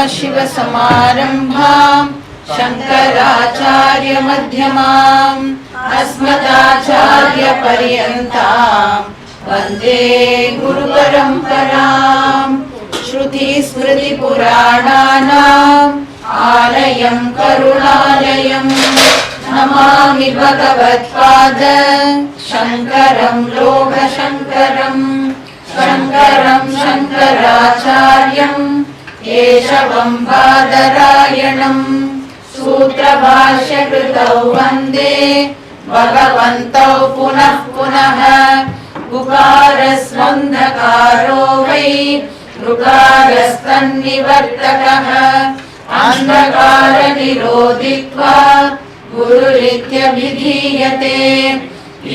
सदाशिवसमारम्भां शङ्कराचार्यमध्यमाम् अस्मदाचार्यपर्यन्तां वन्दे गुरुपरम्पराम्। श्रुतिस्मृतिपुराणानाम् आलयं करुणालयं नमामि भगवत्पाद शङ्करं लोकशङ्करं। शङ्करं शङ्कराचार्यं केशवं बादरायणं सूत्रभाष्यकृतौ वन्दे भगवन्तौ पुनः पुनः। उकारस्वन्धकारो वै ऋकारस्तन्निवर्तकः अन्धकारनिरोधित्वात् गुरुरित्यभिधीयते।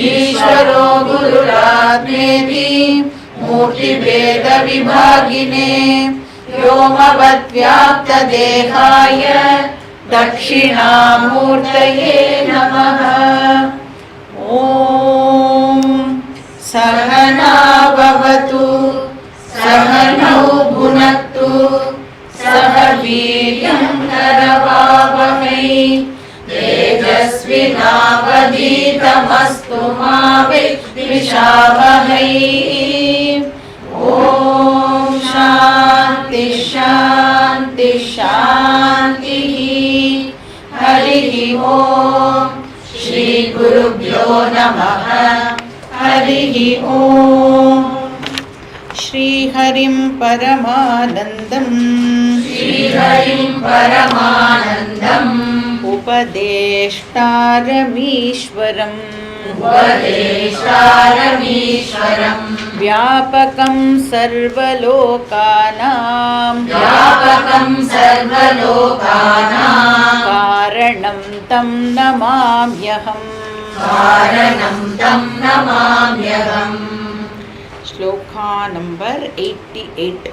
ईश्वरो गुरुरात्मेति मूर्तिभेदविभागिने व्योमवद्व्याप्तदेहाय दक्षिणामूर्तये नमः। ॐ सहना भवतु सहनौ भुनक्तु सह वीर्यं करवावहै तेजस्विनावधीतमस्तु मा विद्विषावहै। ॐ शान्ति शान्ति शान्तिः। हरिः ॐ श्री गुरुभ्यो नमः। हरिः ॐ श्रीहरिं परमानन्दम् उपदेष्टारमीश्वरम् व्यापकं सर्वलोकानां कारणं तं नमाम्यहम्। श्लोका नंबर 88।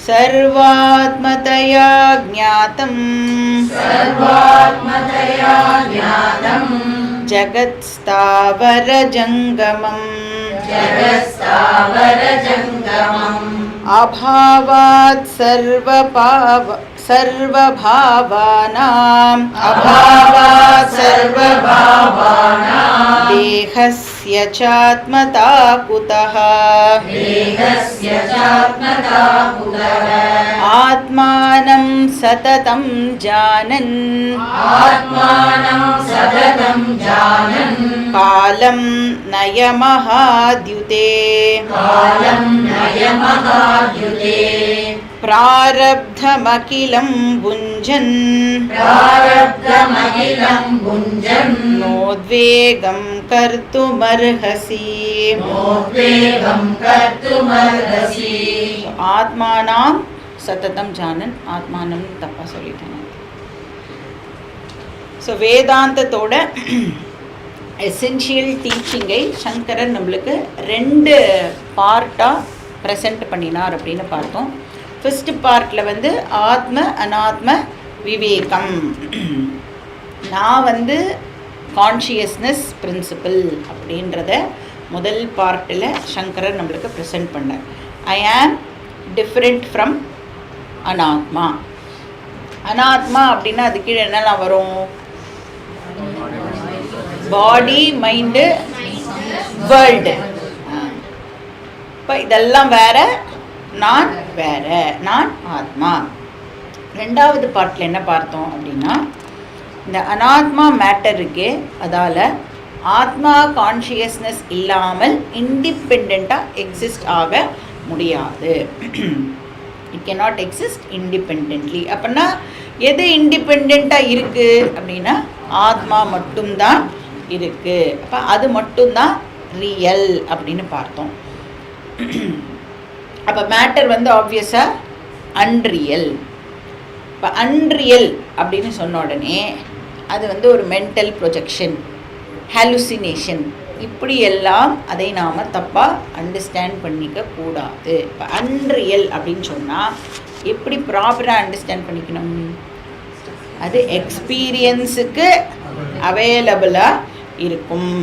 सर्वात्मतया ज्ञातं जगत्स्थावरजङ्गमम् अभावात् सर्वभावानां देहस्य चात्मता कुतः आत्मानं सततं जानन् कालं नयमहाद्युते प्रारब्धमखिलं भुञ्जन् नोद्वेगं कर्तुमर्हसि। ஆத்மானாம் சததம் ஜானன் ஆத்மானம் தப்பா சொல்லிட்டேன். ஸோ வேதாந்தத்தோட எசென்ஷியல் டீச்சிங்கை சங்கரர் நம்மளுக்கு 2 பார்ட்டாக ப்ரெசென்ட் பண்ணினார் அப்படின்னு பார்த்தோம். ஃபர்ஸ்ட் பார்ட்டில் வந்து ஆத்ம அனாத்ம விவேகம், நான் வந்து கான்ஷியஸ்னஸ் பிரின்சிபிள் அப்படின்றத முதல் பார்ட்டில் சங்கரர் நம்மளுக்கு ப்ரெசென்ட் பண்ணார். ஐ ஆம் டிஃப்ரெண்ட் ஃப்ரம் அனாத்மா. அனாத்மா அப்படின்னா அது கீழே என்னெல்லாம் வரும்? பாடி, மைண்டு, வேர்ல்டு. இப்போ இதெல்லாம் வேற, நான் வேற, நான் ஆத்மா. 2வது பார்ட்டில் என்ன பார்த்தோம் அப்படின்னா, இந்த அனாத்மா மேட்டர் இருக்கே, அதால் ஆத்மா கான்ஷியஸ்னஸ் இல்லாமல் இண்டிபெண்ட்டாக எக்ஸிஸ்ட் ஆக முடியாது. It cannot exist independently. அப்படின்னா எது இண்டிபெண்ட்டாக இருக்குது அப்படின்னா ஆத்மா மட்டும்தான் இருக்குது. அப்போ அது மட்டும்தான் ரியல் அப்படின்னு பார்த்தோம். அப்போ மேட்டர் வந்து ஆப்வியஸாக அன்ரியல். இப்போ அன்ரியல் அப்படின்னு சொன்ன உடனே அது வந்து ஒரு மென்டல் ப்ரொஜெக்ஷன், ஹாலுசினேஷன், இப்படியெல்லாம் அதை நாம் தப்பாக அண்டர்ஸ்டாண்ட் பண்ணிக்க கூடாது. இப்போ அன்ரியல் அப்படின்னு சொன்னால் எப்படி ப்ராப்பராக அண்டர்ஸ்டாண்ட் பண்ணிக்கணும்? அது எக்ஸ்பீரியன்ஸுக்கு அவைலபிளாக இருக்கும்.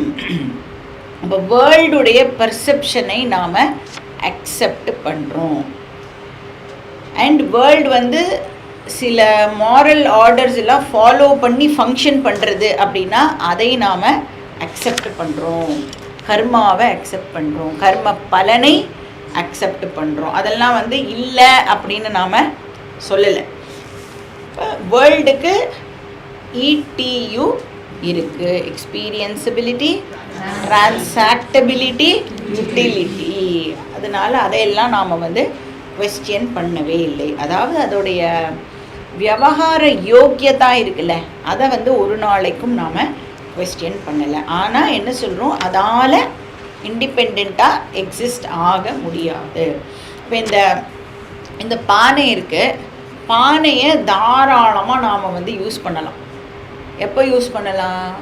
அப்போ வேர்ல்டுடைய பர்செப்ஷனை நாம் அக்செப்ட் பண்ணுறோம். அண்ட் வேர்ல்டு வந்து சில மாரல் ஆர்டர்ஸ் எல்லாம் ஃபாலோ பண்ணி ஃபங்க்ஷன் பண்ணுறது அப்படின்னா அதை நாம் அக்செப்ட் பண்ணுறோம். கர்மாவை அக்செப்ட் பண்ணுறோம், கர்ம பலனை அக்செப்ட் பண்ணுறோம். அதெல்லாம் வந்து இல்லை அப்படின்னு நாம் சொல்லலை. வேர்ல்டுக்கு ETU இருக்குது: எக்ஸ்பீரியன்சபிலிட்டி, டிரான்சாக்டபிலிட்டி, யூட்டிலிட்டி. அதனால் அதையெல்லாம் நாம் வந்து குவெஸ்டியன் பண்ணவே இல்லை. அதாவது அதோடைய விவகார யோக்கியதா இருக்குல்ல, அதை வந்து ஒரு நாளைக்கும் நாம் குவெஸ்டியன் பண்ணலை. ஆனால் என்ன சொல்கிறோம், அதால் இண்டிபெண்ட்டாக எக்ஸிஸ்ட் ஆக முடியாது. இப்போ இந்த பானை இருக்குது, பானையை தாராளமாக நாம் வந்து யூஸ் பண்ணலாம். எப்போ யூஸ் பண்ணலாம்?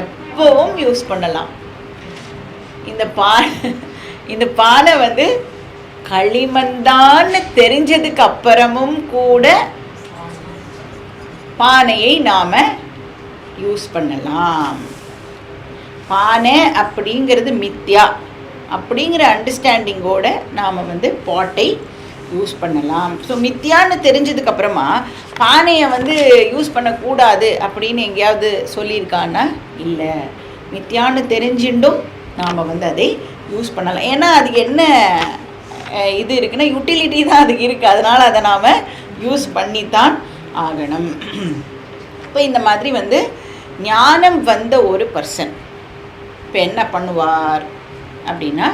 எப்பவும் யூஸ் பண்ணலாம். இந்த பானை வந்து களிமண்தான்னு தெரிஞ்சதுக்கு அப்புறமும் கூட பானையை நாம் யூஸ் பண்ணலாம். பானை அப்படிங்கிறது மித்யா அப்படிங்கிற அண்டர்ஸ்டாண்டிங்கோட நாம் வந்து பாட்டை யூஸ் பண்ணலாம். ஸோ மித்யான்னு தெரிஞ்சதுக்கப்புறமா பானையை வந்து யூஸ் பண்ணக்கூடாது அப்படின்னு எங்கேயாவது சொல்லியிருக்கான்னா இல்லை. மித்யான்னு தெரிஞ்சுட்டும் நாம் வந்து அதை யூஸ் பண்ணலாம். ஏன்னா அதுக்கு என்ன இது இருக்குன்னா யூட்டிலிட்டி தான் அதுக்கு இருக்குது. அதனால் அதை நாம் யூஸ் பண்ணித்தான் ஆகணும். இப்போ இந்த மாதிரி வந்து ஞானம் வந்த ஒரு பர்சன் இப்போ என்ன பண்ணுவார் அப்படின்னா,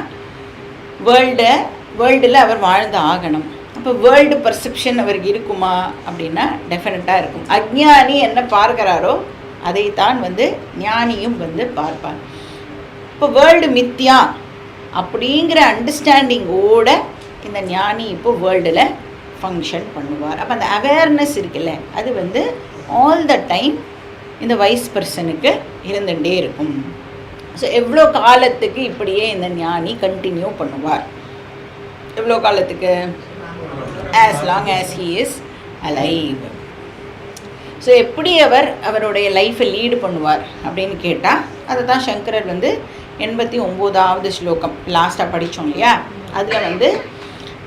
வேர்ல்டில் அவர் வாழ்ந்து ஆகணும். அப்போ வேர்ல்டு பர்செப்ஷன் அவருக்கு இருக்குமா அப்படின்னா டெஃபினட்டாக இருக்கும். அஜ்ஞானி என்ன பார்க்கிறாரோ அதைத்தான் வந்து ஞானியும் வந்து பார்ப்பார். இப்போ வேர்ல்டு மித்யா அப்படிங்கிற அண்டர்ஸ்டாண்டிங்கோட இந்த ஞானி இப்போ வேர்ல்டில் ஃபங்க்ஷன் பண்ணுவார். அப்போ அந்த அவேர்னஸ் இருக்குல்ல, அது வந்து ஆல் த டைம் இந்த வைஸ் பர்சனுக்கு இருந்துகிட்டே இருக்கும். ஸோ எவ்வளோ காலத்துக்கு இப்படியே இந்த ஞானி கண்டினியூ பண்ணுவார்? எவ்வளோ காலத்துக்கு? as long as he is alive. So எப்படி அவருடைய லைஃப்பை லீடு பண்ணுவார் அப்படின்னு கேட்டால், அதை தான் சங்கரர் வந்து 89வது ஸ்லோகம் லாஸ்ட்டாக படித்தோம் இல்லையா, அதில் வந்து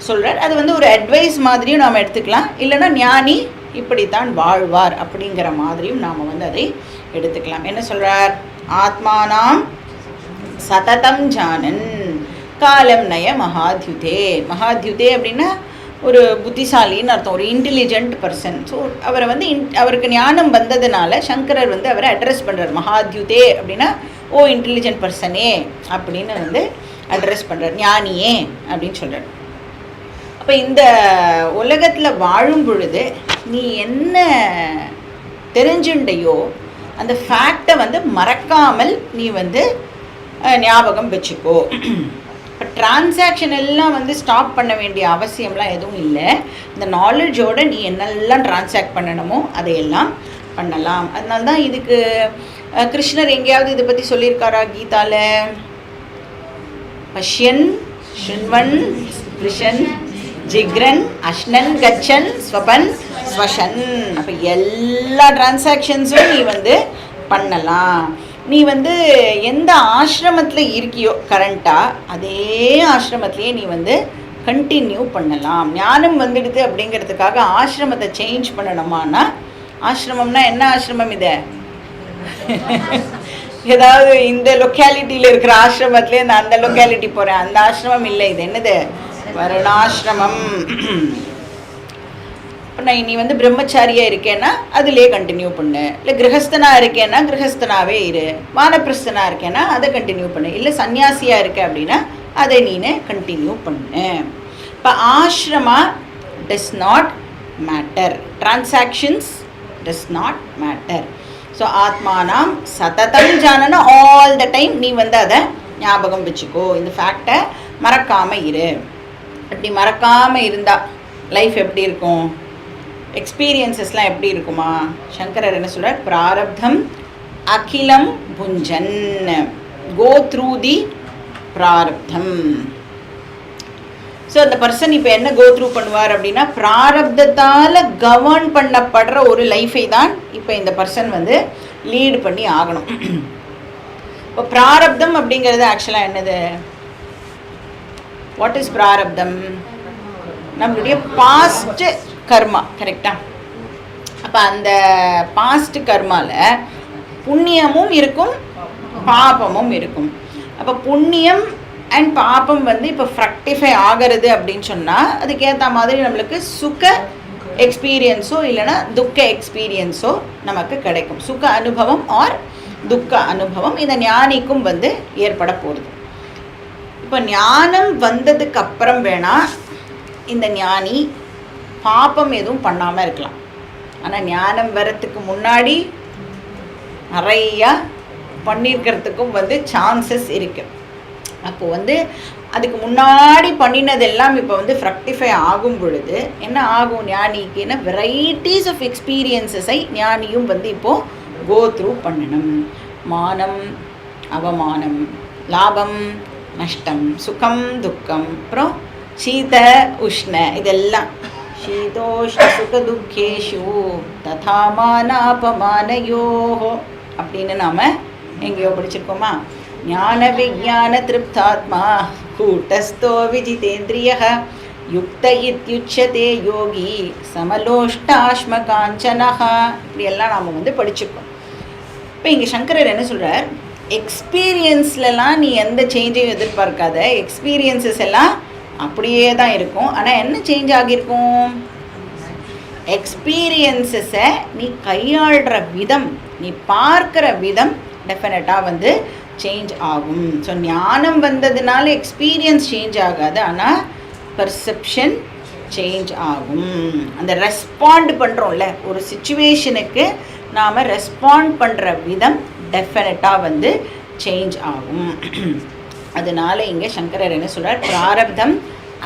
சொல்கிறார். அது வந்து ஒரு அட்வைஸ் மாதிரியும் நாம் எடுத்துக்கலாம், இல்லைன்னா ஞானி இப்படித்தான் வாழ்வார் அப்படிங்கிற மாதிரியும் நாம் வந்து அதை எடுத்துக்கலாம். என்ன சொல்கிறார்? ஆத்மானாம் சததம் ஜானன் காலம் நய மகாத்யுதே. மகாத்யுதே அப்படின்னா ஒரு புத்திசாலின்னு அர்த்தம், ஒரு இன்டெலிஜென்ட் பர்சன். ஸோ அவரை வந்து அவருக்கு ஞானம் வந்ததுனால சங்கரர் வந்து அவரை அட்ரஸ் பண்ணுறார். மகாத்யுதே அப்படின்னா ஓ இன்டெலிஜென்ட் பர்சனே அப்படின்னு வந்து அட்ரஸ் பண்ணுறார், ஞானியே அப்படின்னு சொல்கிறார். அப்போ இந்த உலகத்தில் வாழும் பொழுது நீ என்ன தெரிஞ்சுண்டையோ அந்த ஃபேக்டை வந்து மறக்காமல் நீ வந்து ஞாபகம் வச்சுக்கோ. இப்போ டிரான்சாக்ஷன் எல்லாம் வந்து ஸ்டாப் பண்ண வேண்டிய அவசியம்லாம் எதுவும் இல்லை. இந்த நாலேஜோடு நீ என்னெல்லாம் டிரான்சாக்ட் பண்ணணுமோ அதையெல்லாம் பண்ணலாம். அதனால தான் இதுக்கு கிருஷ்ணர் எங்கேயாவது இதை பற்றி சொல்லியிருக்காரா கீதாவில்? பஷ்யன் ஷுன்வன் ஸ்பிருஷன் ஜிக்ரன் அஷ்னன் கச்சன் ஸ்வபன் ஸ்வஷன். அப்போ எல்லா டிரான்சாக்ஷன்ஸும் நீ வந்து பண்ணலாம். நீ வந்து எந்த ஆசிரமத்தில் இருக்கியோ கரண்ட்டாக அதே ஆசிரமத்திலேயே நீ வந்து கண்டினியூ பண்ணலாம். ஞானம் வந்துடுது அப்படிங்கிறதுக்காக ஆசிரமத்தை சேஞ்ச் பண்ணணுமானா, ஆசிரமம்னா என்ன ஆசிரமம்? இது ஏதாவது இந்த லொக்காலிட்டியில் இருக்கிற ஆசிரமத்திலே நான் அந்த லொக்காலிட்டி போகிறேன், அந்த ஆசிரமம் இல்லை. இது என்னது? வருணாசிரமம். இப்போ நீ வந்து பிரம்மச்சாரியாக இருக்கேன்னா அதிலே கண்டினியூ பண்ணு, இல்லை கிரகஸ்தனாக இருக்கேன்னா கிரகஸ்தனாகவே இரு, வானப்பிரஸ்தனாக இருக்கேன்னா அதை கண்டினியூ பண்ணு, இல்லை சன்னியாசியாக இருக்க அப்படின்னா அதை நீனே கண்டினியூ பண்ணு. இப்போ ஆசிரமா does not matter, transactions does not matter. So ஆத்மானாம் சததம் ஜானன, ஆல் த டைம் நீ வந்து அதை ஞாபகம் வச்சுக்கோ, இந்த ஃபேக்டை மறக்காமல் இரு. அப்படி மறக்காமல் இருந்தால் லைஃப் எப்படி இருக்கும்? எக்ஸ்பீரியன்ஸஸ்லாம் எப்படி இருக்குமா? சங்கரர் என்ன சொல்கிறார்? பிராரப்தம் அகிலம் புஞ்சன், கோ த்ரூ தி பிராரப்தம். ஸோ அந்த பர்சன் இப்போ என்ன கோ த்ரூ பண்ணுவார் அப்படின்னா, பிராரப்தத்தால் கவர்ன் பண்ணப்படுற ஒரு லைஃபை தான் இப்போ இந்த பர்சன் வந்து லீடு பண்ணி ஆகணும். இப்போ பிராரப்தம் அப்படிங்கிறது ஆக்சுவலாக என்னது? வாட் இஸ் பிராரப்தம்? நம்மளுடைய பாஸ்ட் கர்மா. கரெக்டாக? அப்போ அந்த பாஸ்ட் கர்மாவில் புண்ணியமும் இருக்கும், பாபமும் இருக்கும். அப்போ புண்ணியம் அண்ட் பாபம் வந்து இப்போ ஃப்ரக்டிஃபை ஆகிறது அப்படின்னு சொன்னால் அதுக்கேற்ற மாதிரி நம்மளுக்கு சுக எக்ஸ்பீரியன்ஸோ இல்லைனா துக்க எக்ஸ்பீரியன்ஸோ நமக்கு கிடைக்கும். சுக அனுபவம் ஆர் துக்க அனுபவம் இந்த ஞானிக்கும் வந்து ஏற்பட போகுது. இப்போ ஞானம் வந்ததுக்கு அப்புறம் வேணால் இந்த ஞானி பாபம் எதுவும் பண்ணாமல் இருக்கலாம். ஆனால் ஞானம் வரத்துக்கு முன்னாடி நிறையா பண்ணியிருக்கிறதுக்கும் வந்து சான்சஸ் இருக்குது. அப்போது வந்து அதுக்கு முன்னாடி பண்ணினதெல்லாம் இப்போ வந்து ஃப்ரக்டிஃபை ஆகும் பொழுது என்ன ஆகும் ஞானிக்கு? என்ன வெரைட்டிஸ் ஆஃப் எக்ஸ்பீரியன்ஸஸை ஞானியும் வந்து இப்போது கோ த்ரூ பண்ணணும். மானம், அவமானம், லாபம், நஷ்டம், சுகம், துக்கம், அப்புறம் சீத உஷ்ண, இதெல்லாம் சீதோஷ்ண சுக துக்கேஷு ததா மானாபமானயோ அப்படின்னு நாம் எங்கேயோ படிச்சிருக்கோமா? ஞான விஞ்ஞான திருப்தாத்மா கூட்டஸ்தோ விஜிதேந்திரியः யுக்த இத்யுச்யதே யோகி சமலோஷ்டாஷ்ம காஞ்சனः, இப்படியெல்லாம் நாம் வந்து படிச்சிருக்கோம். இப்போ இங்கே சங்கரர் என்ன சொல்கிறார்? எக்ஸ்பீரியன்ஸ்லலாம் நீ எந்த சேஞ்சையும் எதிர்பார்க்காத, எக்ஸ்பீரியன்ஸஸ் எல்லாம் அப்படியே தான் இருக்கும். ஆனால் என்ன சேஞ்ச் ஆகியிருக்கும்? எக்ஸ்பீரியன்ஸஸை நீ கையாளுற விதம், நீ பார்க்குற விதம் டெஃபினட்டாக வந்து சேஞ்ச் ஆகும். ஸோ ஞானம் வந்ததுனால எக்ஸ்பீரியன்ஸ் சேஞ்ச் ஆகாது, ஆனால் பர்செப்ஷன் சேஞ்ச் ஆகும். அந்த ரெஸ்பாண்ட் பண்ணுறோம்ல ஒரு சிச்சுவேஷனுக்கு, நாம் ரெஸ்பாண்ட் பண்ணுற விதம் டெஃபினட்டாக வந்து சேஞ்ச் ஆகும். அதனால இங்கே சங்கரர் என்ன சொல்கிறார்? பிராரப்தம்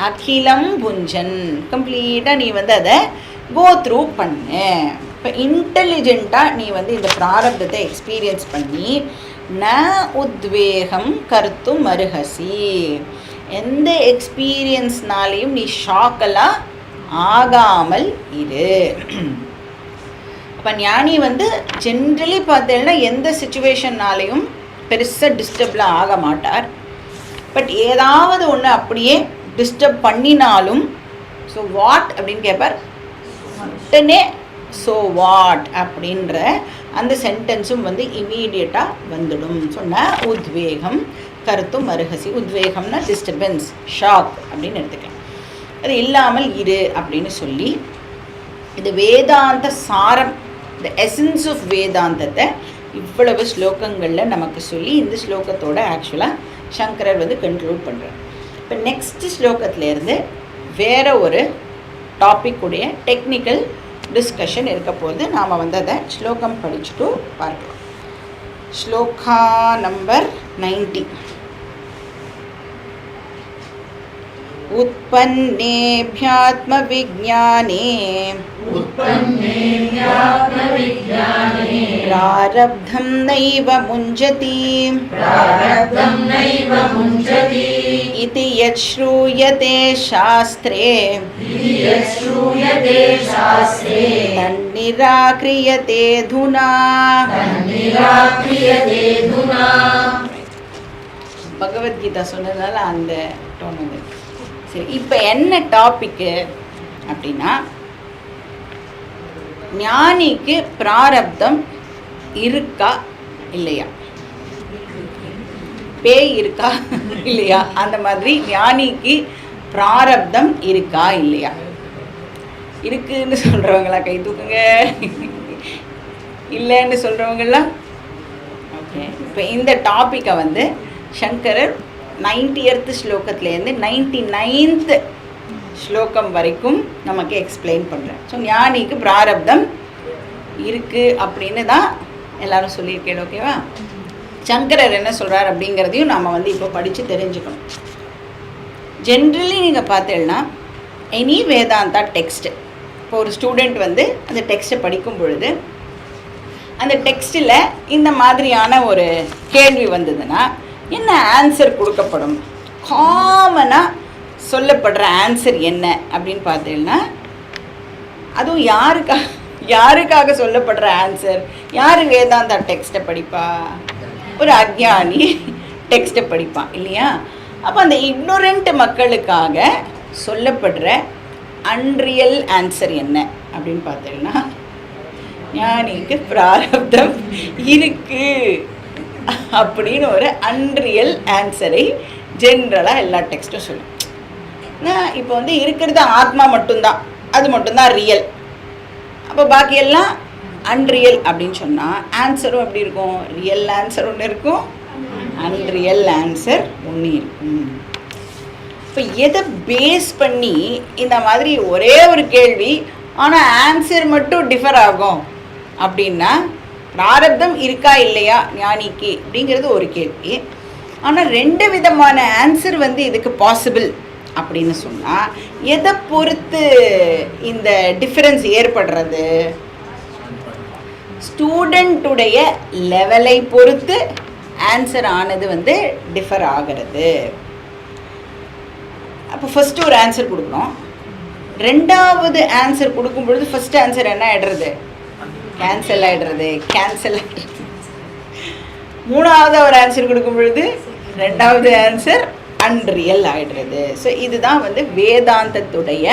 அகிலம் புஞ்சன், கம்ப்ளீட்டாக நீ வந்து அதை கோ த்ரூ பண்ணு. இப்போ இன்டெலிஜெண்ட்டாக நீ வந்து இந்த பிராரப்தத்தை எக்ஸ்பீரியன்ஸ் பண்ணி ந உத்வேகம் கர்த்தும் அருகசி, எந்த எக்ஸ்பீரியன்ஸ்னாலையும் நீ ஷாக்கெல்லாம் ஆகாமல் இரு. அப்போ ஞானி வந்து ஜென்ரலி பார்த்தேன்னா எந்த சுச்சுவேஷன்னாலையும் பெருசாக டிஸ்டர்ப்லாம் ஆக மாட்டார். பட் ஏதாவது ஒன்று அப்படியே டிஸ்டர்ப் பண்ணினாலும் ஸோ வாட் அப்படின்னு கேட்பார். உடனே ஸோ வாட் அப்படின்ற அந்த சென்டென்ஸும் வந்து இமீடியட்டாக வந்துடும். சொன்னால் உத்வேகம் கருத்தும் அருகசி, உத்வேகம்னா டிஸ்டர்பன்ஸ், ஷாக் அப்படின்னு எடுத்துக்கலாம். அது இல்லாமல் இரு அப்படின்னு சொல்லி இது வேதாந்த சாரம், த எசன்ஸ் ஆஃப் வேதாந்தத்தை இவ்வளவு ஸ்லோகங்களில் நமக்கு சொல்லி இந்த ஸ்லோகத்தோட ஆக்சுவலாக சங்கரர் வந்து கன்க்ளூட் பண்ணுறார். இப்போ நெக்ஸ்ட் ஸ்லோகத்திலேருந்து வேறு ஒரு டாப்பிக்குடைய டெக்னிக்கல் டிஸ்கஷன் இருக்க போது நாம் வந்து அதை ஸ்லோகம் படிச்சுட்டு பார்க்கலாம். ஸ்லோகா நம்பர் 90. उत्पन्नेभ्यात्म विज्ञाने प्रारब्धं नैव मुञ्जति इति यच्छ्रूयते शास्त्रे तन्निराक्रियते धुना. பகவத்கீதா சொன்னதால அந்த டோன் வந்து சரி. இப்போ என்ன டாப்பிக்கு அப்படின்னா, ஞானிக்கு பிராரப்தம் இருக்கா இல்லையா, பேய் இருக்கா இல்லையா, அந்த மாதிரி ஞானிக்கு பிராரப்தம் இருக்கா இல்லையா? இருக்குன்னு சொல்கிறவங்களா கை தூக்குங்க, இல்லைன்னு சொல்கிறவங்களாம் ஓகே. இப்போ இந்த டாப்பிக்கை வந்து சங்கரர் 90th ஸ்லோகத்துலேருந்து 99th ஸ்லோகம் வரைக்கும் நமக்கு எக்ஸ்பிளைன் பண்ணுறேன். ஸோ ஞானிக்கு பிராரப்தம் இருக்குது அப்படின்னு தான் எல்லோரும் சொல்லியிருக்கேன். ஓகேவா? சங்கரர் என்ன சொல்கிறார் அப்படிங்கிறதையும் நாம் வந்து இப்போ படித்து தெரிஞ்சுக்கணும். ஜென்ரலி நீங்கள் பார்த்தீங்கன்னா எனி வேதாந்தா டெக்ஸ்ட்டு, இப்போ ஒரு ஸ்டூடெண்ட் வந்து அந்த டெக்ஸ்ட்டை படிக்கும் பொழுது அந்த டெக்ஸ்ட்டில் இந்த மாதிரியான ஒரு கேள்வி வந்ததுன்னா என்ன ஆன்சர் கொடுக்கப்படும்? காமனாக சொல்லப்படுற ஆன்சர் என்ன அப்படின்னு பார்த்தீங்கன்னா, அதுவும் யாருக்காக சொல்லப்படுற ஆன்சர்? யார் வேதாந்தா டெக்ஸ்ட்டை படிப்பா? ஒரு அஜ்ஞானி டெக்ஸ்ட்டை படிப்பான் இல்லையா? அப்போ அந்த இக்னோரண்ட் மக்களுக்காக சொல்லப்படுற அன்ரியல் ஆன்சர் என்ன அப்படின்னு பார்த்தீங்கன்னா, ஞானிக்கு பிராரப்தம் இருக்கு அப்படின்னு ஒரு அன்ரியல் ஆன்சரை ஜென்ரலாக எல்லா டெக்ஸ்ட்டும் சொல்லும். இப்போ வந்து இருக்கிறது ஆத்மா மட்டும்தான், அது மட்டும்தான் ரியல். அப்போ பாக்கி எல்லாம் அன்ரியல் அப்படின்னு சொன்னால் ஆன்சரும் எப்படி இருக்கும்? ரியல் ஆன்சர் ஒன்று இருக்கும், அன்ரியல் ஆன்சர் ஒன்று இருக்கும். இப்போ எதை பேஸ் பண்ணி இந்த மாதிரி ஒரே ஒரு கேள்வி ஆனால் ஆன்சர் மட்டும் டிஃபர் ஆகும் அப்படின்னா, பிராரப்தம் இருக்கா இல்லையா ஞானிக்கு அப்படிங்கிறது ஒரு கேள்வி. ஆனால் 2 விதமான ஆன்சர் வந்து இதுக்கு பாசிபிள் அப்படின்னு சொன்னால் எதை பொறுத்து இந்த டிஃபரன்ஸ் ஏற்படுறது? ஸ்டூடெண்ட்டுடைய லெவலை பொறுத்து ஆன்சர் ஆனது வந்து டிஃபர் ஆகிறது. அப்போ ஃபஸ்ட்டு ஒரு ஆன்சர் கொடுக்கணும், 2வது ஆன்சர் கொடுக்கும் பொழுது ஃபஸ்ட் ஆன்சர் என்ன ஆகிடுறது? கேன்சல் ஆகிடுறது. 3வது ஒரு ஆன்சர் கொடுக்கும் பொழுது 2வது ஆன்சர் அன்ரியல் ஆகிடுறது. ஸோ இதுதான் வந்து வேதாந்தத்துடைய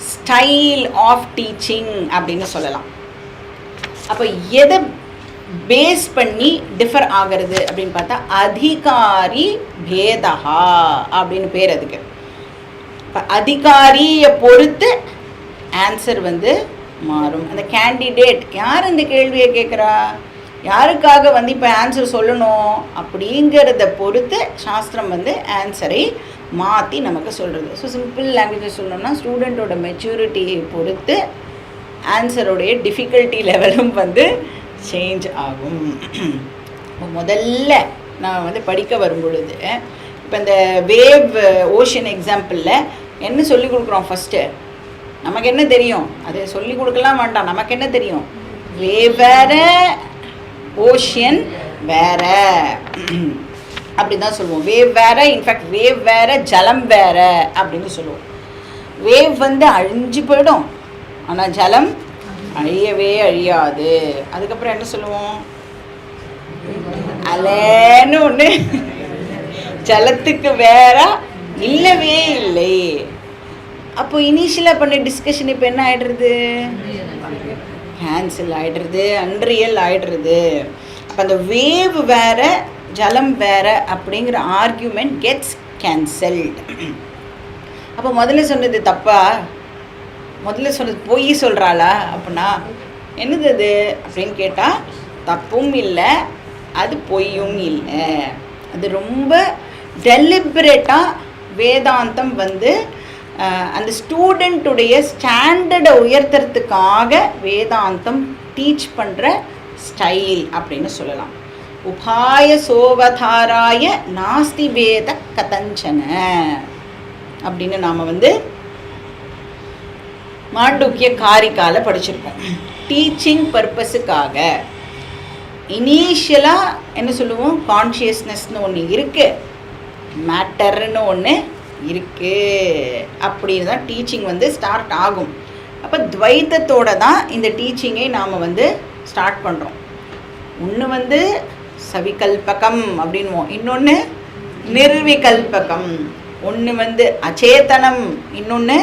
ஸ்டைல் ஆஃப் டீச்சிங் அப்படின்னு சொல்லலாம். அப்போ எதை பேஸ் பண்ணி டிஃபர் ஆகிறது அப்படின்னு பார்த்தா அதிகாரி பேதஹா அப்படின்னு பேர் அதுக்கு. இப்போ அதிகாரியை பொறுத்து ஆன்சர் வந்து மாறும். அந்த கேண்டிடேட் யார் இந்த கேள்வியை கேட்குறா, யாருக்காக வந்து இப்போ ஆன்சர் சொல்லணும் அப்படிங்கிறத பொறுத்து சாஸ்திரம் வந்து ஆன்சரை மாற்றி நமக்கு சொல்கிறது. ஸோ சிம்பிள் லாங்குவேஜ் சொல்லணும்னா ஸ்டூடெண்ட்டோட மெச்சூரிட்டியை பொறுத்து ஆன்சருடைய டிஃபிகல்ட்டி லெவலும் வந்து சேஞ்ச் ஆகும். இப்போ முதல்ல நான் வந்து படிக்க வரும் பொழுது இப்போ இந்த வேவ் ஓஷன் எக்ஸாம்பிளில் என்ன சொல்லி கொடுக்குறோம்? ஃபஸ்ட்டு நமக்கு என்ன தெரியும்? அதை சொல்லி கொடுக்கலாம் வேண்டாம், நமக்கு என்ன தெரியும்? வேவ் வேற, ஓஷன் வேற அப்படி தான் சொல்லுவோம். வேவ் வேற, இன்ஃபேக்ட் வேவ் வேற, ஜலம் வேற அப்படின்னு சொல்லுவோம். வேவ் வந்து அழிஞ்சு போயிடும், ஆனால் ஜலம் அழியவே அழியாது. அதுக்கப்புறம் என்ன சொல்லுவோம்? அலைன்னு ஒன்று ஜலத்துக்கு வேற இல்லவே இல்லை. அப்போ இனிஷியலாக பண்ண டிஸ்கஷன் இப்போ என்ன ஆகிடுறது? Cancel ஆகிடுறது, unreal ஆகிடுறது. அப்போ அந்த வேவ் வேற ஜலம் வேற அப்படிங்கிற ஆர்கியூமெண்ட் கெட்ஸ் கேன்சல்டு. அப்போ முதல்ல சொன்னது தப்பா? முதல்ல சொன்னது பொய் சொல்கிறாளா? அப்படின்னா என்னது அது அப்படின்னு கேட்டால் தப்பும் இல்லை, அது பொய்யும் இல்லை. அது ரொம்ப டெலிபரேட்டாக வேதாந்தம் வந்து அந்த ஸ்டூடெண்ட்டுடைய ஸ்டாண்டர்டை உயர்த்துறதுக்காக வேதாந்தம் டீச் பண்ணுற ஸ்டைல் அப்படின்னு சொல்லலாம். உபாய சோவதாராய நாஸ்தி வேத கதஞ்சன அப்படின்னு நாம் வந்து மாண்டூக்கிய காரிக்கால படிச்சிருக்கோம். டீச்சிங் பர்பஸுக்காக இனிஷியலாக என்ன சொல்லுவோம்? கான்ஷியஸ்னஸ்னு ஒன்று இருக்குது, மேட்டர்னு ஒன்று இருக்குது, அப்படின்னு தான் டீச்சிங் வந்து ஸ்டார்ட் ஆகும். அப்போ துவைத்தத்தோடு தான் இந்த டீச்சிங்கை நாம் வந்து ஸ்டார்ட் பண்ணுறோம். ஒன்று வந்து சவிகல்பகம் அப்படின்வோம், இன்னொன்று நிர்விகல்பகம். ஒன்று வந்து அச்சேதனம், இன்னொன்று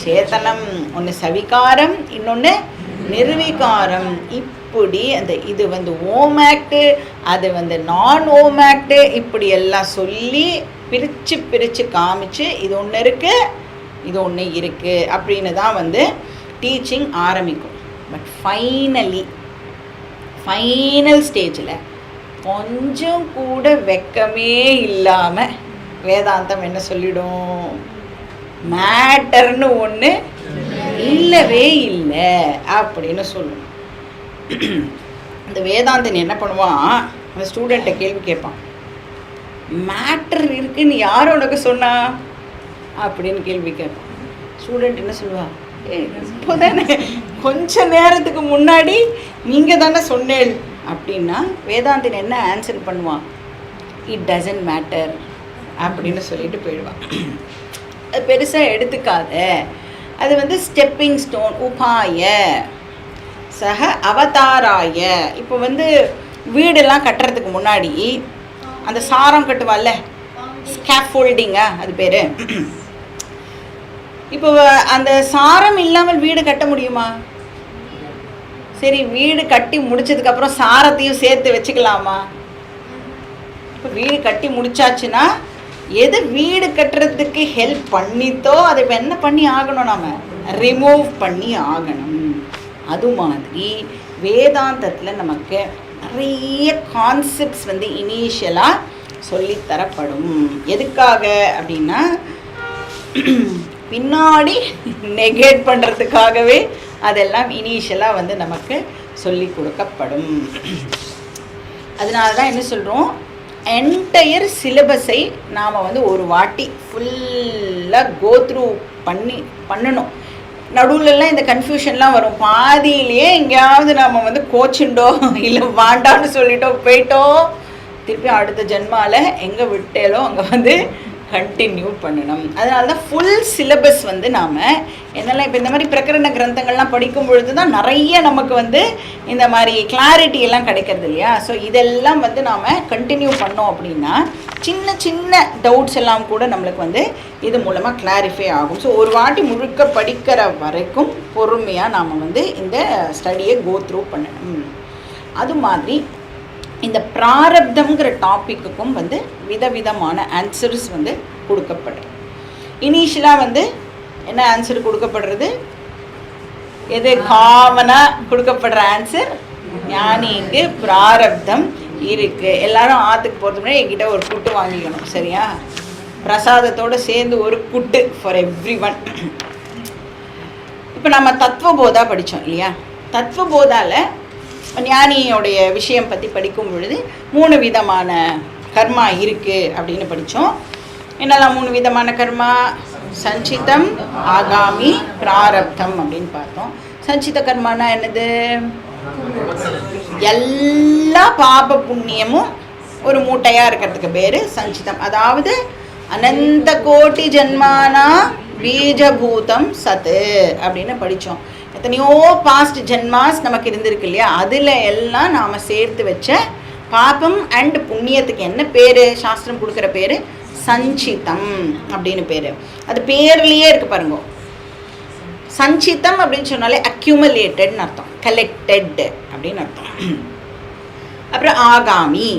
சேத்தனம். ஒன்று சவிகாரம், இன்னொன்று நிர்விகாரம். இப்படி அந்த இது வந்து ஓமேக்டு, அது வந்து நான் ஓமேக்டு, இப்படி எல்லாம் சொல்லி பிரித்து பிரித்து காமிச்சு இது ஒன்று இருக்குது, இது ஒன்று இருக்குது அப்படின்னு தான் வந்து டீச்சிங் ஆரம்பிக்கும். பட் ஃபைனல் ஸ்டேஜில் கொஞ்சம் கூட வெக்கமே இல்லாமல் வேதாந்தம் என்ன சொல்லிடும்? மேட்டர்னு ஒன்று இல்லவே இல்லை அப்படின்னு சொல்லும். இந்த வேதாந்தன் என்ன பண்ணுவான்? அந்த ஸ்டூடெண்ட்டை கேள்வி கேட்பான், மேட்டர் இருக்குன்னு யார் உனக்கு சொன்னா அப்படின்னு கேள்வி கேட்பான். ஸ்டூடெண்ட் என்ன சொல்லுவா? இப்போ தானே கொஞ்ச நேரத்துக்கு முன்னாடி நீங்கள் தானே சொன்னேன் அப்படின்னா வேதாந்தன் என்ன ஆன்சர் பண்ணுவான்? இட் டசன்ட் மேட்டர் அப்படின்னு சொல்லிட்டு போயிடுவான். அது பெருசாக எடுத்துக்காத, அது வந்து ஸ்டெப்பிங் ஸ்டோன். உபாய சக அவதாராய. இப்போ வந்து வீடெல்லாம் கட்டுறதுக்கு முன்னாடி அந்த சாரம் கட்டுவாள்ல, ஸ்கேஃபோல்டிங்கா அது பேர். இப்போ அந்த சாரம் இல்லாமல் வீடு கட்ட முடியுமா? சரி, வீடு கட்டி முடிச்சதுக்கப்புறம் சாரத்தையும் சேர்த்து வச்சுக்கலாமா? இப்போ வீடு கட்டி முடிச்சாச்சுன்னா எது வீடு கட்டுறதுக்கு ஹெல்ப் பண்ணித்தோ அதை இப்போ என்ன பண்ணி ஆகணும், நாம் ரிமூவ் பண்ணி ஆகணும். அது மாதிரி வேதாந்தத்தில் நமக்கு நிறைய கான்செப்ட்ஸ் வந்து இனிஷியலாக சொல்லித்தரப்படும். எதுக்காக அப்படின்னா பின்னாடி நெகேட் பண்ணுறதுக்காகவே அதெல்லாம் இனிஷியலாக வந்து நமக்கு சொல்லி கொடுக்கப்படும். அதனால தான் என்ன சொல்கிறோம், என்டையர் சிலபஸை நாம் வந்து ஒரு வாட்டி ஃபுல்லாக கோத்ரூ பண்ணணும். நடுவுலலாம் இந்த கன்ஃபியூஷன்லாம் வரும். பாதியிலேயே எங்கேயாவது நாம் வந்து கோச்சுண்டோ இல்லை வாண்டான்னு சொல்லிட்டோ போயிட்டோம், திருப்பி அடுத்த ஜென்மாவில் எங்கே விட்டேலோ அங்கே வந்து கண்டினியூ பண்ணணும். அதனால தான் ஃபுல் சிலபஸ் வந்து நாம் என்னெல்லாம் இப்போ இந்த மாதிரி பிரகரண கிரந்தங்கள்லாம் படிக்கும் பொழுது தான் நிறைய நமக்கு வந்து இந்த மாதிரி கிளாரிட்டி எல்லாம் கிடைக்கிறது இல்லையா. ஸோ இதெல்லாம் வந்து நாம் கண்டினியூ பண்ணோம் அப்படின்னா சின்ன சின்ன டவுட்ஸ் எல்லாம் கூட நம்மளுக்கு வந்து இது மூலமாக கிளாரிஃபை ஆகும். ஸோ ஒரு வாட்டி முழுக்க படிக்கிற வரைக்கும் பொறுமையாக நாம் வந்து இந்த ஸ்டடியை கோ த்ரூ பண்ணணும். அது மாதிரி இந்த பிராரப்தம்ங்கிற டாப்பிக்குக்கும் வந்து விதவிதமான ஆன்சர்ஸ் வந்து கொடுக்கப்படுறது. இனிஷியலாக வந்து என்ன ஆன்சர் கொடுக்கப்படுறது, எது காமனாக கொடுக்கப்படுற ஆன்சர், ஞானிக்கு பிராரப்தம் இருக்குது. எல்லாரும் ஆற்றுக்கு போகிறதுக்கு முன்னாடி என்கிட்ட ஒரு குட்டு வாங்கிக்கணும், சரியா? பிரசாதத்தோடு சேர்ந்து ஒரு குட்டு ஃபார் எவ்ரி ஒன். இப்போ நம்ம தத்துவபோதா படித்தோம் இல்லையா? தத்துவபோதாவில் ஞானியோடைய விஷயம் பற்றி படிக்கும் பொழுது 3 விதமான கர்மா இருக்குது அப்படின்னு படித்தோம். என்னெல்லாம் 3 விதமான கர்மா? சஞ்சிதம், ஆகாமி, பிராரப்தம் அப்படின்னு பார்த்தோம். சஞ்சித கர்மானா என்னது? எல்லா பாப புண்ணியமும் ஒரு மூட்டையாக இருக்கிறதுக்கு பேர் சஞ்சிதம். அதாவது அனந்த கோட்டி ஜன்மானா பீஜபூதம் சத்து அப்படின்னு படித்தோம். எத்தனையோ பாஸ்ட் ஜென்மாஸ் நமக்கு இருந்திருக்கு இல்லையா? அதில் எல்லாம் நாம் சேர்த்து வச்ச பாபம் அண்ட் புண்ணியத்துக்கு என்ன பேர்? சாஸ்திரம் கொடுக்குற பேர் சஞ்சிதம் அப்படின்னு பேர். அது பேர்லேயே இருக்குது பாருங்க. சஞ்சிதம் அப்படின்னு சொன்னாலே அக்யூமுலேட்டட்னு அர்த்தம், கலெக்டட் அப்படின்னு அர்த்தம். அப்புறம் ஆகாமி.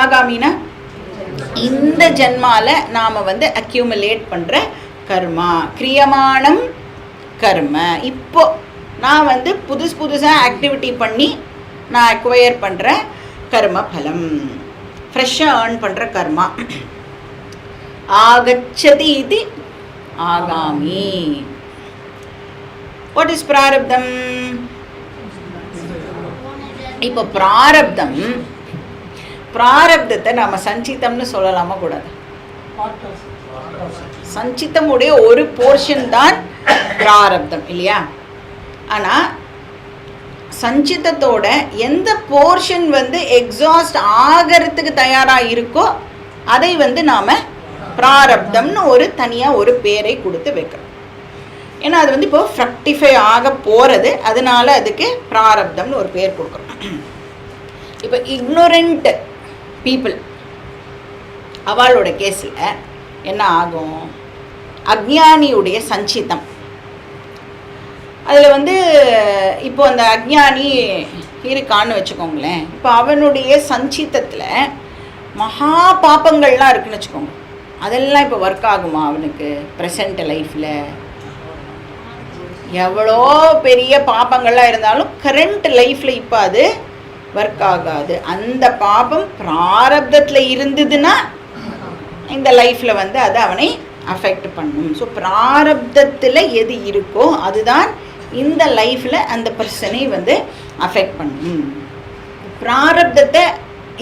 ஆகாமினா இந்த ஜென்மாவில் நாம் வந்து அக்யூமுலேட் பண்ணுற கர்மா. கிரியமானம் கர்ம. இப்போ நான் வந்து புதுசாக ஆக்டிவிட்டி பண்ணி நான் அக்வயர் பண்ணுற கர்ம பலம், ஃப்ரெஷ்ஷாக ஏர்ன் பண்ணுற கர்மா. ஆகச்சதி இது ஆகாமி. வாட் இஸ் பிராரப்தம்? இப்போ பிராரப்தத்தை நம்ம சஞ்சிதம்னு சொல்லலாமா கூடாது? சஞ்சிதமுடைய ஒரு போர்ஷன் தான் பிராரப்தம் இல்லையா? ஆனால் சஞ்சிதத்தோட எந்த போர்ஷன் வந்து எக்ஸாஸ்ட் ஆகிறதுக்கு தயாராக இருக்கோ அதை வந்து நாம் பிராரப்தம்னு ஒரு தனியாக ஒரு பேரை கொடுத்து வைக்கிறோம். ஏன்னா அது வந்து இப்போ ஃப்ரக்டிஃபை ஆக போகிறது, அதனால அதுக்கு பிராரப்தம்னு ஒரு பேர் கொடுக்குறோம். இப்போ இக்னோரண்ட் பீப்புள் அவளோட கேஸில் என்ன ஆகும்? அக்ஞானியுடைய சஞ்சிதம். அதில் வந்து இப்போ அந்த அக்ஞானி இருக்கான்னு வச்சுக்கோங்களேன். இப்போ அவனுடைய சஞ்சிதத்தில் மகா பாப்பங்கள்லாம் இருக்குன்னு வச்சுக்கோங்க. அதெல்லாம் இப்போ ஒர்க் ஆகுமா அவனுக்கு? ப்ரெசண்ட் லைஃப்பில் எவ்வளோ பெரிய பாப்பங்கள்லாம் இருந்தாலும் கரண்ட் லைஃப்பில் இப்போ அது ஒர்க் ஆகாது. அந்த பாப்பம் பிராரப்தத்தில் இருந்ததுன்னா இந்த லைஃப்பில் வந்து அது அவனை அஃபெக்ட் பண்ணும். ஸோ பிராரப்தத்தில் எது இருக்கோ அதுதான் இந்த லைஃப்பில் அந்த பர்சனை வந்து அஃபெக்ட் பண்ணும். பிராரப்தத்தை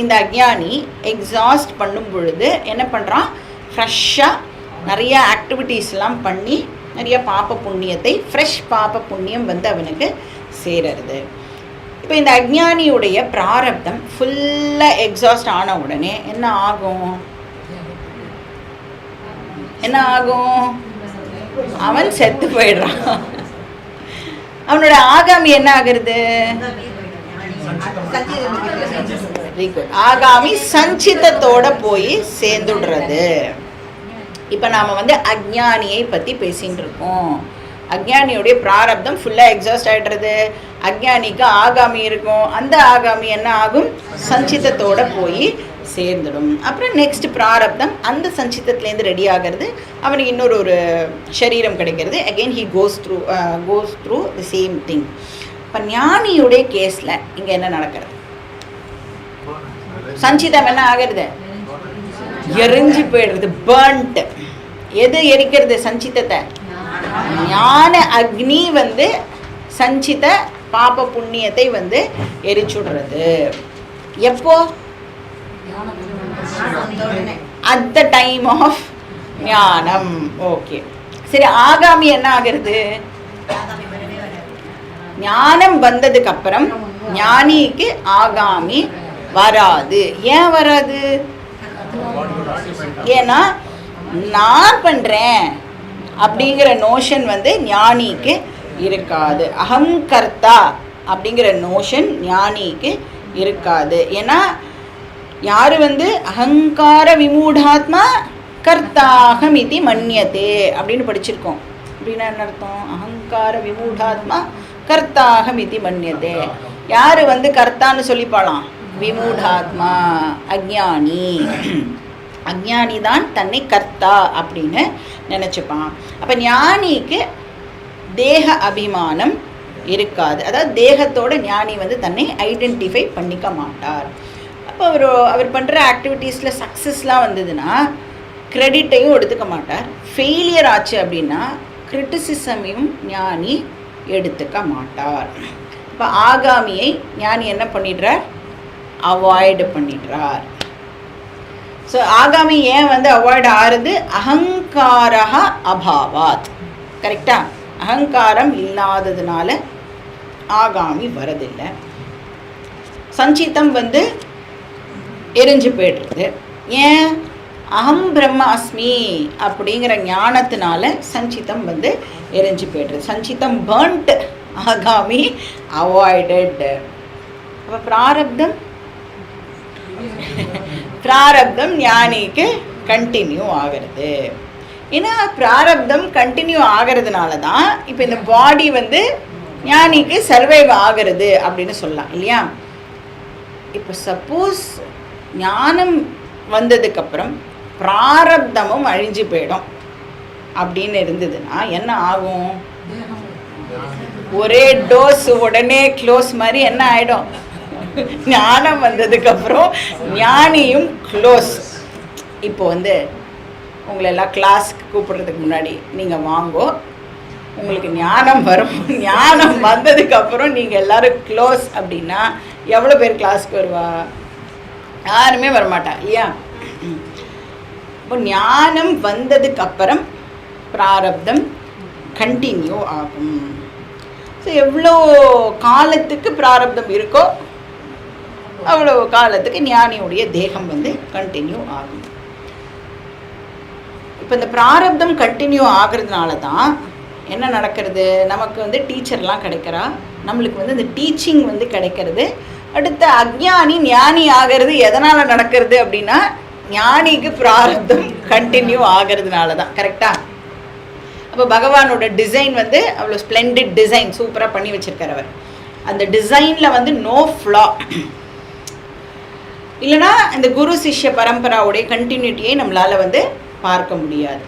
இந்த அக்ஞானி எக்ஸாஸ்ட் பண்ணும் பொழுது என்ன பண்ணுறான்? ஃப்ரெஷ்ஷாக நிறைய ஆக்டிவிட்டீஸ்லாம் பண்ணி நிறைய பாப்ப புண்ணியத்தை, ஃப்ரெஷ் பாப்ப புண்ணியம் வந்து அவனுக்கு சேருறது. இப்போ இந்த அக்ஞானியுடைய பிராரப்தம் ஃபுல்லாக எக்ஸாஸ்ட் ஆன உடனே என்ன ஆகும்? அவன் செத்து போயிடுறான். அவனோட ஆகாமி என்ன ஆகுறது? ஆகாமி சஞ்சிதத்தோட போய் சேர்ந்துடுறது. இப்போ நாம் வந்து அஜ்ஞானியை பற்றி பேசிகிட்டு இருக்கோம். அஜ்ஞானியுடைய பிராரப்தம் ஃபுல்லாக எக்ஸாஸ்ட் ஆகிடுறது. அஜ்ஞானிக்கு ஆகாமி இருக்கும். அந்த ஆகாமி என்ன ஆகும்? சஞ்சிதத்தோடு போய் சேர்ந்துடும். அப்புறம் நெக்ஸ்ட் பிராரப்தம் அந்த சஞ்சிதத்துலேருந்து ரெடி ஆகிறது. அவனுக்கு இன்னொரு சரீரம் கிடைக்கிறது. Again he goes through the same thing. இப்போ ஞானியுடைய கேஸில் இங்கே என்ன நடக்கிறது? சஞ்சிதம் என்ன ஆகிறது? எரிஞ்சு போயிடுறது, பர்ன்ட். எது எரிக்கிறது சஞ்சிதத்தை? ஞான அக்னி வந்து சஞ்சித பாப புண்ணியத்தை வந்து எரிச்சுடுறது. எப்போ? அட் த டைம் ஆஃப் ஞானம். ஓகே, சரி. ஆகாமி என்ன ஆகிறது? ஞானம் வந்ததுக்கு அப்புறம் ஞானிக்கு ஆகாமி வராது. ஏன் வராது? ஏன்னா நான் பண்றேன் அப்படிங்கிற நோஷன் வந்து ஞானிக்கு இருக்காது. அகங்கர்த்தா அப்படிங்கிற நோஷன் ஞானிக்கு இருக்காது. ஏன்னா யாரு வந்து அகங்கார விமூடாத்மா கர்த்தாகம் இது மன்யத்தே அப்படின்னு படிச்சிருக்கோம். அப்படின்னா என்ன அர்த்தம்? அகங்கார விமூடாத்மா கர்த்தாகம் இது மன்யத்தே. யாரு வந்து கர்த்தான்னு சொல்லிப்பாலாம்? விமூடாத்மா, அஜ்ஞானி. அஜ்ஞானி தான் தன்னை கர்த்தா அப்படின்னு நினச்சிப்பான். அப்போ ஞானிக்கு தேக அபிமானம் இருக்காது. அதாவது தேகத்தோட ஞானி வந்து தன்னை ஐடென்டிஃபை பண்ணிக்க மாட்டார். அப்போ அவர் பண்ணுற ஆக்டிவிட்டீஸில் சக்ஸஸ்லாம் வந்ததுன்னா கிரெடிட்டையும் எடுத்துக்க மாட்டார். ஃபெயிலியர் ஆச்சு அப்படின்னா கிரிட்டிசிசமையும் ஞானி எடுத்துக்க மாட்டார். இப்போ ஆகாமியை ஞானி என்ன பண்ணிடுறார்? அவாய்டு பண்ணிடுறார். ஸோ ஆகாமி ஏன் வந்து அவாய்டு ஆறுது? அகங்காரா அபாவாத். கரெக்டா? அகங்காரம் இல்லாததுனால ஆகாமி வரதில்லை. சஞ்சிதம் வந்து எரிஞ்சு போய்டுறது. ஏன்? அகம் பிரம்ம அஸ்மி அப்படிங்கிற ஞானத்தினால சஞ்சிதம் வந்து எரிஞ்சு போய்டுறது. சஞ்சிதம் பர்ன்ட், ஆகாமி அவாய்டட். அப்போ பிராரப்தம் ஞானிக்கு கண்டினியூ ஆகிறது. ஏன்னா பிராரப்தம் கண்டினியூ ஆகிறதுனால தான் இப்போ இந்த பாடி வந்து ஞானிக்கு சர்வைவ் ஆகிறது அப்படின்னு சொல்லலாம் இல்லையா? இப்போ சப்போஸ் ஞானம் வந்ததுக்கப்புறம் பிராரப்தமும் அழிஞ்சு போயிடும் அப்படின்னு இருந்ததுன்னா என்ன ஆகும்? ஒரே டோஸ் உடனே க்ளோஸ் மாதிரி என்ன ஆகிடும்? ஞானம் வந்ததுக்கப்புறம் ஞானியும் க்ளோஸ். இப்போ வந்து உங்களெல்லாம் கிளாஸ்க்கு கூப்பிட்றதுக்கு முன்னாடி நீங்கள் வாங்கோ, உங்களுக்கு ஞானம் வரும். ஞானம் வந்ததுக்கப்புறம் நீங்கள் எல்லோரும் க்ளோஸ் அப்படின்னா எவ்வளோ பேர் கிளாஸ்க்கு வருவா? யாருமே வரமாட்டா இல்லையா? இப்போ ஞானம் வந்ததுக்கப்புறம் பிராரப்தம் கண்டினியூ ஆகும். ஸோ எவ்வளோ காலத்துக்கு பிராரப்தம் இருக்கோ அவ்வளோ காலத்துக்கு ஞானியுடைய தேகம் வந்து கண்டினியூ ஆகும். இப்போ இந்த பிராரப்தம் கண்டினியூ ஆகிறதுனால தான் என்ன நடக்கிறது? நமக்கு வந்து டீச்சர்லாம் கிடைக்கிறா, நம்மளுக்கு வந்து இந்த டீச்சிங் வந்து கிடைக்கிறது. அடுத்த அஜ்ஞானி ஞானி ஆகிறது எதனால் நடக்கிறது அப்படின்னா ஞானிக்கு பிராரப்தம் கண்டினியூ ஆகிறதுனால தான். கரெக்டாக? அப்போ பகவானோட டிசைன் வந்து அவ்வளோ ஸ்ப்ளெண்டிட் டிசைன், சூப்பராக பண்ணி வச்சுருக்கார் அவர். அந்த டிசைனில் வந்து நோ ஃப்ளா. இல்லைனா இந்த குரு சிஷ்ய பரம்பராவுடைய கண்டினியூட்டியை நம்மளால் வந்து பார்க்க முடியாது.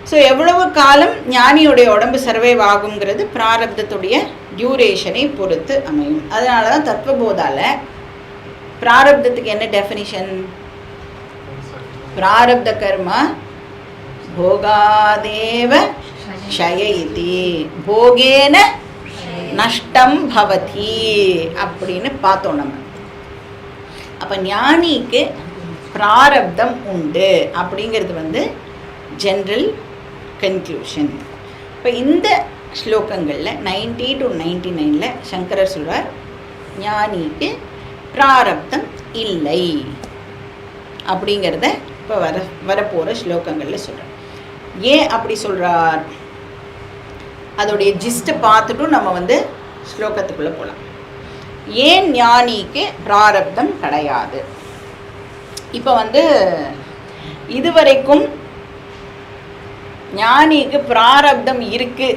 ஸோ எவ்வளவு காலம் ஞானியுடைய உடம்பு சர்வைவ் ஆகுங்கிறது பிராரப்தத்துடைய டியூரேஷனை பொறுத்து அமையும். அதனால தான் தத்துவபோதால பிராரப்தத்துக்கு என்ன டெஃபினிஷன்? பிராரப்த கர்மா போகாதேவ க்ஷயயிதி போகேன நஷ்டம் பவதி அப்படின்னு பார்த்தோம் நம்ம. அப்போ ஞானிக்கு பிராரப்தம் உண்டு அப்படிங்கிறது வந்து ஜென்ரல் கன்க்ளூஷன். இப்போ இந்த ஸ்லோகங்களில் 90 to 99 சங்கரர் சொல்கிறார் ஞானிக்கு பிராரப்தம் இல்லை அப்படிங்கிறத இப்போ வரப்போகிற ஸ்லோகங்களில் சொல்கிறார். ஏன் அப்படி சொல்கிறார்? அதோடைய ஜிஸ்ட்டை பார்த்துட்டும் நம்ம வந்து ஸ்லோகத்துக்குள்ளே போகலாம். ஏன் ஞானிக்கு பிராரப்தம் கிடையாது? இப்போ வந்து இதுவரைக்கும் ஞானிக்கு பிராரப்தம் இருக்கு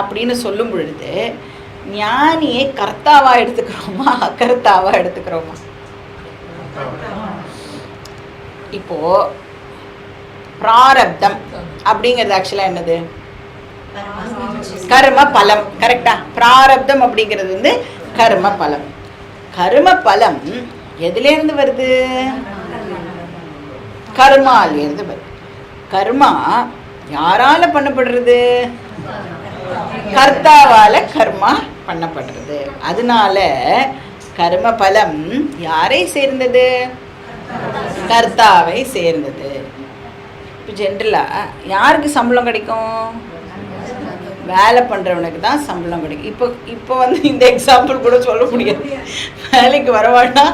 அப்படின்னு சொல்லும் பொழுது ஞானியை கர்த்தாவா எடுத்துக்கிறோமா அகர்த்தாவா எடுத்துக்கிறோமா? இப்போ பிராரப்தம் அப்படிங்கிறது ஆக்சுவலா என்னது? கர்ம பலம். கரெக்டா? பிராரப்தம் அப்படிங்கிறது வந்து கர்ம பலம். கர்ம பலம் எதுல இருந்து வருது? கர்மால இருந்து வருது. கர்மா யாரால பண்ணப்படுறது? கர்த்தாவால கர்மா பண்ணப்படுறது. அதனால கர்ம பலம் யாரை சேர்ந்தது? கர்த்தாவை சேர்ந்தது. இப்போ ஜென்ரலா யாருக்கு சம்பளம் கிடைக்கும்? வேலை பண்ணுறவனுக்கு தான் சம்பளம் கிடைக்கும். இப்போ வந்து இந்த எக்ஸாம்பிள் கூட சொல்ல முடியாது. வேலைக்கு வரவாட்டா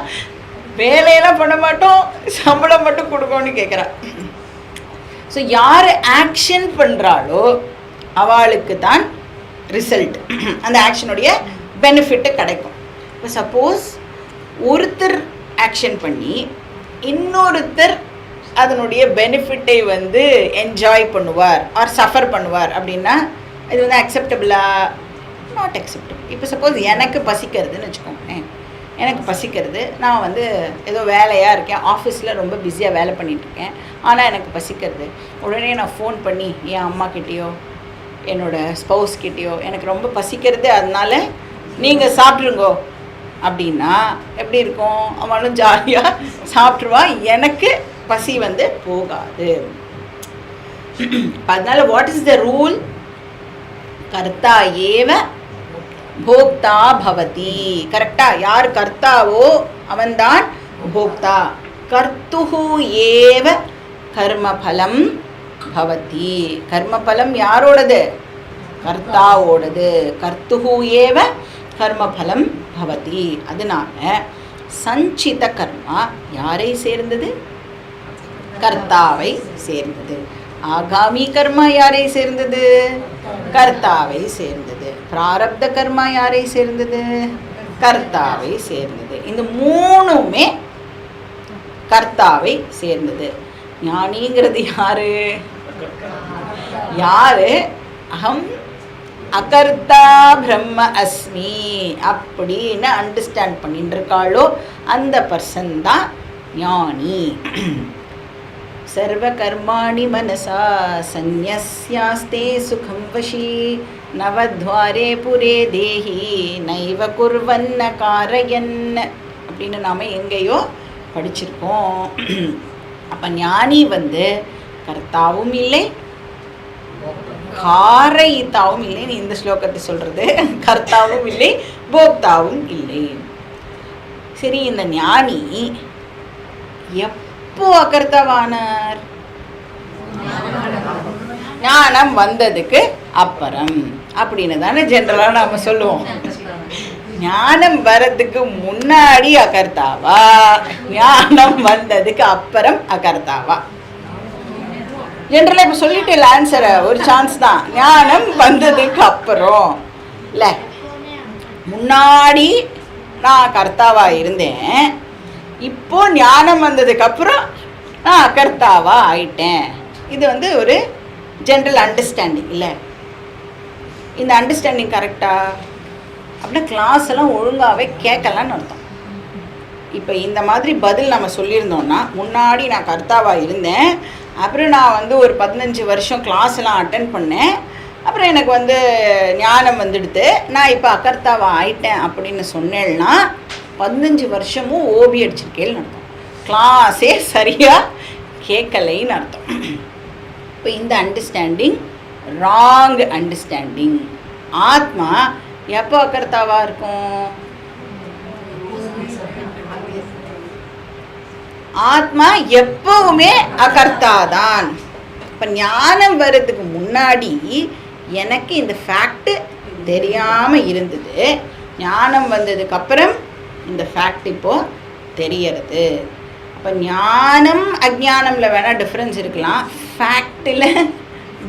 வேலையெல்லாம் பண்ண மாட்டோம், சம்பளம் மட்டும் கொடுக்கணும்னு கேட்குறான். ஸோ யார் ஆக்ஷன் பண்ணுறாளோ அவளுக்கு தான் ரிசல்ட், அந்த ஆக்ஷனுடைய பெனிஃபிட்டு கிடைக்கும். இப்போ சப்போஸ் ஒருத்தர் ஆக்ஷன் பண்ணி இன்னொருத்தர் அதனுடைய பெனிஃபிட்டை வந்து என்ஜாய் பண்ணுவார் ஆர் சஃபர் பண்ணுவார் அப்படின்னா இது வந்து அக்செப்டபிளா? Not acceptable. இப்போ சப்போஸ் எனக்கு பசிக்கிறதுன்னு வச்சுக்கோங்க, எனக்கு பசிக்கிறது, நான் வந்து ஏதோ வேலையாக இருக்கேன், ஆஃபீஸில் ரொம்ப பிஸியாக வேலை பண்ணிகிட்ருக்கேன், ஆனால் எனக்கு பசிக்கிறது. உடனே நான் ஃபோன் பண்ணி என் அம்மாக்கிட்டேயோ என்னோடய ஸ்பௌஸ்கிட்டேயோ எனக்கு ரொம்ப பசிக்கிறது, அதனால நீங்கள் சாப்பிட்ருங்கோ அப்படின்னா எப்படி இருக்கும்? அவனும் ஜாலியாக சாப்பிட்ருவான், எனக்கு பசி வந்து போகாது. அதனால வாட் இஸ் த ரூல்? கர்த்தா ஏவ போக்தா பவதி. கரெக்டா? யார் கர்த்தாவோ அவன்தான் போக்தா. கர்த்துஹு ஏவ கர்மபலம் பவதி. கர்மபலம் யாரோடது? கர்த்தாவோடது. கர்த்துஹு ஏவ கர்மபலம் பவதி. அதனால சஞ்சித கர்மா யாரை சேர்ந்தது? கர்த்தாவை சேர்ந்தது. ஆகாமி கர்மா யாரை சேர்ந்தது? கர்த்தாவை சேர்ந்தது. பிராரப்த கர்மா யாரை சேர்ந்தது? கர்த்தாவை சேர்ந்தது. இந்த மூணுமே கர்த்தாவை சேர்ந்தது. ஞானிங்கிறது யாரு? யாரு அகம் அகர்த்தா பிரம்ம அஸ்மி அப்படின்னு அண்டர்ஸ்டாண்ட் பண்ணிட்டு இருக்காளோ அந்த பர்சன் தான் ஞானி. சர்வ கர்மாணி மனசா சந்நியஸ்யாஸ்தே சுகம் வஷி நவத்வாரே புரே தேஹி நைவ குர்வன்ன காரயன் அப்படின்னு நாம் எங்கேயோ படிச்சிருக்கோம். அப்போ ஞானி வந்து கர்த்தாவும் இல்லை காரயித்தாவும் இல்லைன்னு இந்த ஸ்லோகத்தை சொல்கிறது. கர்த்தாவும் இல்லை போக்தாவும் இல்லை. சரி, இந்த ஞானி எப்போ அகர்த்தாவானார்? ஞானம் வந்ததுக்கு அப்புறம் அப்படின்னு தானே ஜென்ரலாக நாம் சொல்லுவோம். ஞானம் வர்றதுக்கு முன்னாடி அகர்த்தாவா, ஞானம் வந்ததுக்கு அப்புறம் அகர்த்தாவா? ஜென்ரலாக இப்போ சொல்லிட்டு இல்லை ஆன்சரை, ஒரு சான்ஸ் தான். ஞானம் வந்ததுக்கு அப்புறம் இல்லை, முன்னாடி நான் கர்த்தாவாக இருந்தேன், இப்போ ஞானம் வந்ததுக்கப்புறம் நான் அகர்த்தாவா ஆயிட்டேன். இது வந்து ஒரு ஜென்ரல் அண்டர்ஸ்டாண்டிங் இல்லை? இந்த அண்டர்ஸ்டாண்டிங் கரெக்டா? அப்படின்னா கிளாஸ் எல்லாம் ஒழுங்காகவே கேட்கலான்னு அர்த்தம். இப்போ இந்த மாதிரி பதில் நம்ம சொல்லியிருந்தோம்னா, முன்னாடி நான் கர்த்தாவாக இருந்தேன், அப்புறம் நான் வந்து ஒரு 15 வருஷம் கிளாஸ் எல்லாம் அட்டென்ட் பண்ணேன், அப்புறம் எனக்கு வந்து ஞானம் வந்துடுது, நான் இப்போ அகர்த்தாவா ஆயிட்டேன் அப்படின்னு சொன்னேன்னா 15 வருஷமும் ஓபி அடிச்சிருக்கேன்னு அர்த்தம். கிளாஸே சரியாக கேட்கலைன்னு அர்த்தம். இப்போ இந்த அண்டர்ஸ்டாண்டிங் ராங் அண்டர்ஸ்டாண்டிங். ஆத்மா எப்போ அகர்த்தாவாக இருக்கும்? ஆத்மா எப்பவுமே அகர்த்தாதான். இப்போ ஞானம் வர்றதுக்கு முன்னாடி எனக்கு இந்த ஃபேக்ட் தெரியாமல் இருந்தது, ஞானம் வந்ததுக்கப்புறம் இந்த ஃபேக்ட் இப்போது தெரியறது. அப்போ ஞானம் அஜ்ஞானமில் வேணால் டிஃப்ரென்ஸ் இருக்கலாம், ஃபேக்டில்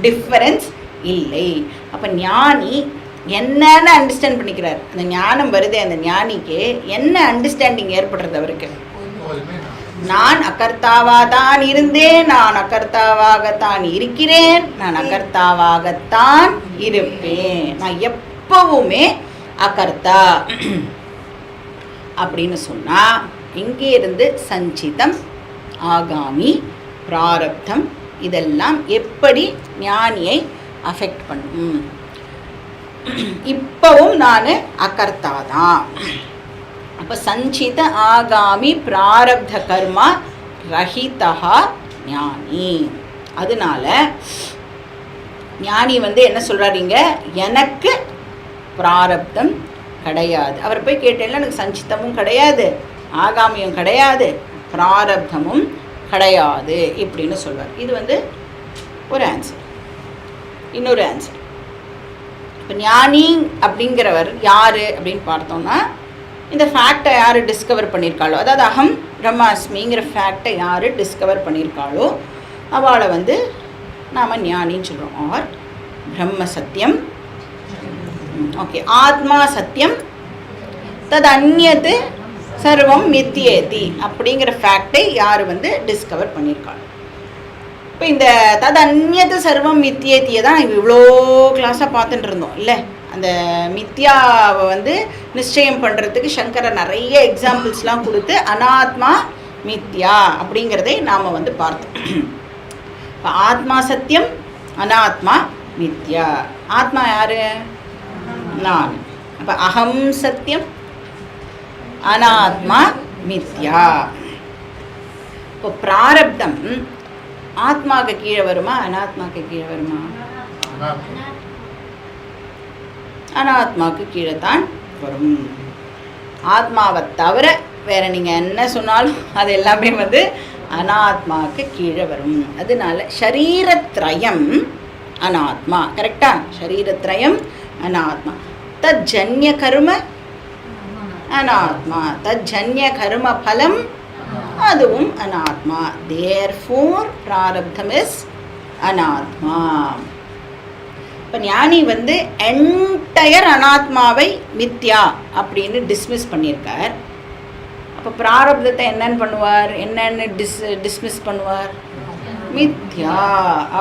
டிஃப்ரென்ஸ் இல்லை. அப்போ ஞானி என்னன்னு அண்டர்ஸ்டாண்ட் பண்ணிக்கிறார். அந்த ஞானம் வருது, அந்த ஞானிக்கு என்ன அண்டர்ஸ்டாண்டிங் ஏற்படுறது? அவருக்கு நான் அகர்த்தாவாதான் இருந்தேன், நான் அகர்த்தாவாகத்தான் இருக்கிறேன், நான் அகர்த்தாவாகத்தான் இருப்பேன். நான் எப்பவுமே அகர்த்தா அப்படின்னு சொன்னா இங்கே இருந்து சஞ்சிதம், ஆகாமி, பிராரப்தம் இதெல்லாம் எப்படி ஞானியை அஃபெக்ட் பண்ணும். இப்பவும் நான் அகர்த்தாதான். அப்போ சஞ்சித ஆகாமி பிராரப்த கர்மா ரஹிதா ஞானி. அதனால ஞானி என்ன சொல்றாருங்க, எனக்கு பிராரப்தம் கிடையாது. அவர் போய் கேட்டேன்ல, எனக்கு சஞ்சிதமும் கிடையாது, ஆகாமியும் கிடையாது, பிராரப்தமும் கிடையாது இப்படின்னு சொல்வார். இது ஒரு ஆன்சர். இன்னொரு ஆன்சர், இப்போ ஞானி அப்படிங்கிறவர் யார் அப்படின்னு பார்த்தோம்னா, இந்த ஃபேக்டை யார் டிஸ்கவர் பண்ணியிருக்காளோ, அதாவது அகம் பிரம்மாஸ்மிங்கிற ஃபேக்டை யார் டிஸ்கவர் பண்ணியிருக்காளோ அவளை நாம் ஞானின்னு சொல்கிறோம். ஆர் பிரம்ம சத்தியம், ஓகே, ஆத்மா சத்தியம், தது அந்நியத்து சர்வம் மித்தியேதி அப்படிங்கிற ஃபேக்டை யார் டிஸ்கவர் பண்ணியிருக்காள். இப்போ இந்த தது அந்நியத்து சர்வம் மித்தியேத்தியை தான் இவ்வளோ கிளாஸாக பார்த்துட்டு இருந்தோம் இல்லை. அந்த மித்யாவை நிச்சயம் பண்ணுறதுக்கு சங்கரர் நிறைய எக்ஸாம்பிள்ஸ்லாம் கொடுத்து அனாத்மா மித்யா அப்படிங்கிறதை நாம் பார்த்தோம். இப்போ ஆத்மா சத்தியம், அனாத்மா மித்யா. ஆத்மா யாரு? நான். அப்போ அகம் சத்தியம், அனாத்மா மித்யா. இப்போ பிராரப்தம் ஆத்மாவுக்கு கீழே வருமா, அனாத்மாவுக்கு கீழே வருமா? அனாத்மாவுக்கு கீழே தான் வரும். ஆத்மாவை தவிர வேற நீங்கள் என்ன சொன்னாலும் அது எல்லாமே அனாத்மாவுக்கு கீழே வரும். அதனால ஷரீரத்ரயம் அனாத்மா. கரெக்டா? ஷரீரத்ரயம் அனாத்மா. தஜ்ஜன்ய கர்ம அனாத்மா, தஜ்ஜன்ய கர்ம பலம் அதுவும் அனாத்மா. தேர்ஃபோர் பிராரப்தம் இஸ் அனாத்மா. இப்போ ஞானி என்டையர் அனாத்மாவை மித்யா அப்படின்னு டிஸ்மிஸ் பண்ணியிருக்கார். அப்போ பிராரப்தத்தை என்னன்னு பண்ணுவார், என்னன்னு டிஸ்மிஸ் பண்ணுவார்? மித்யா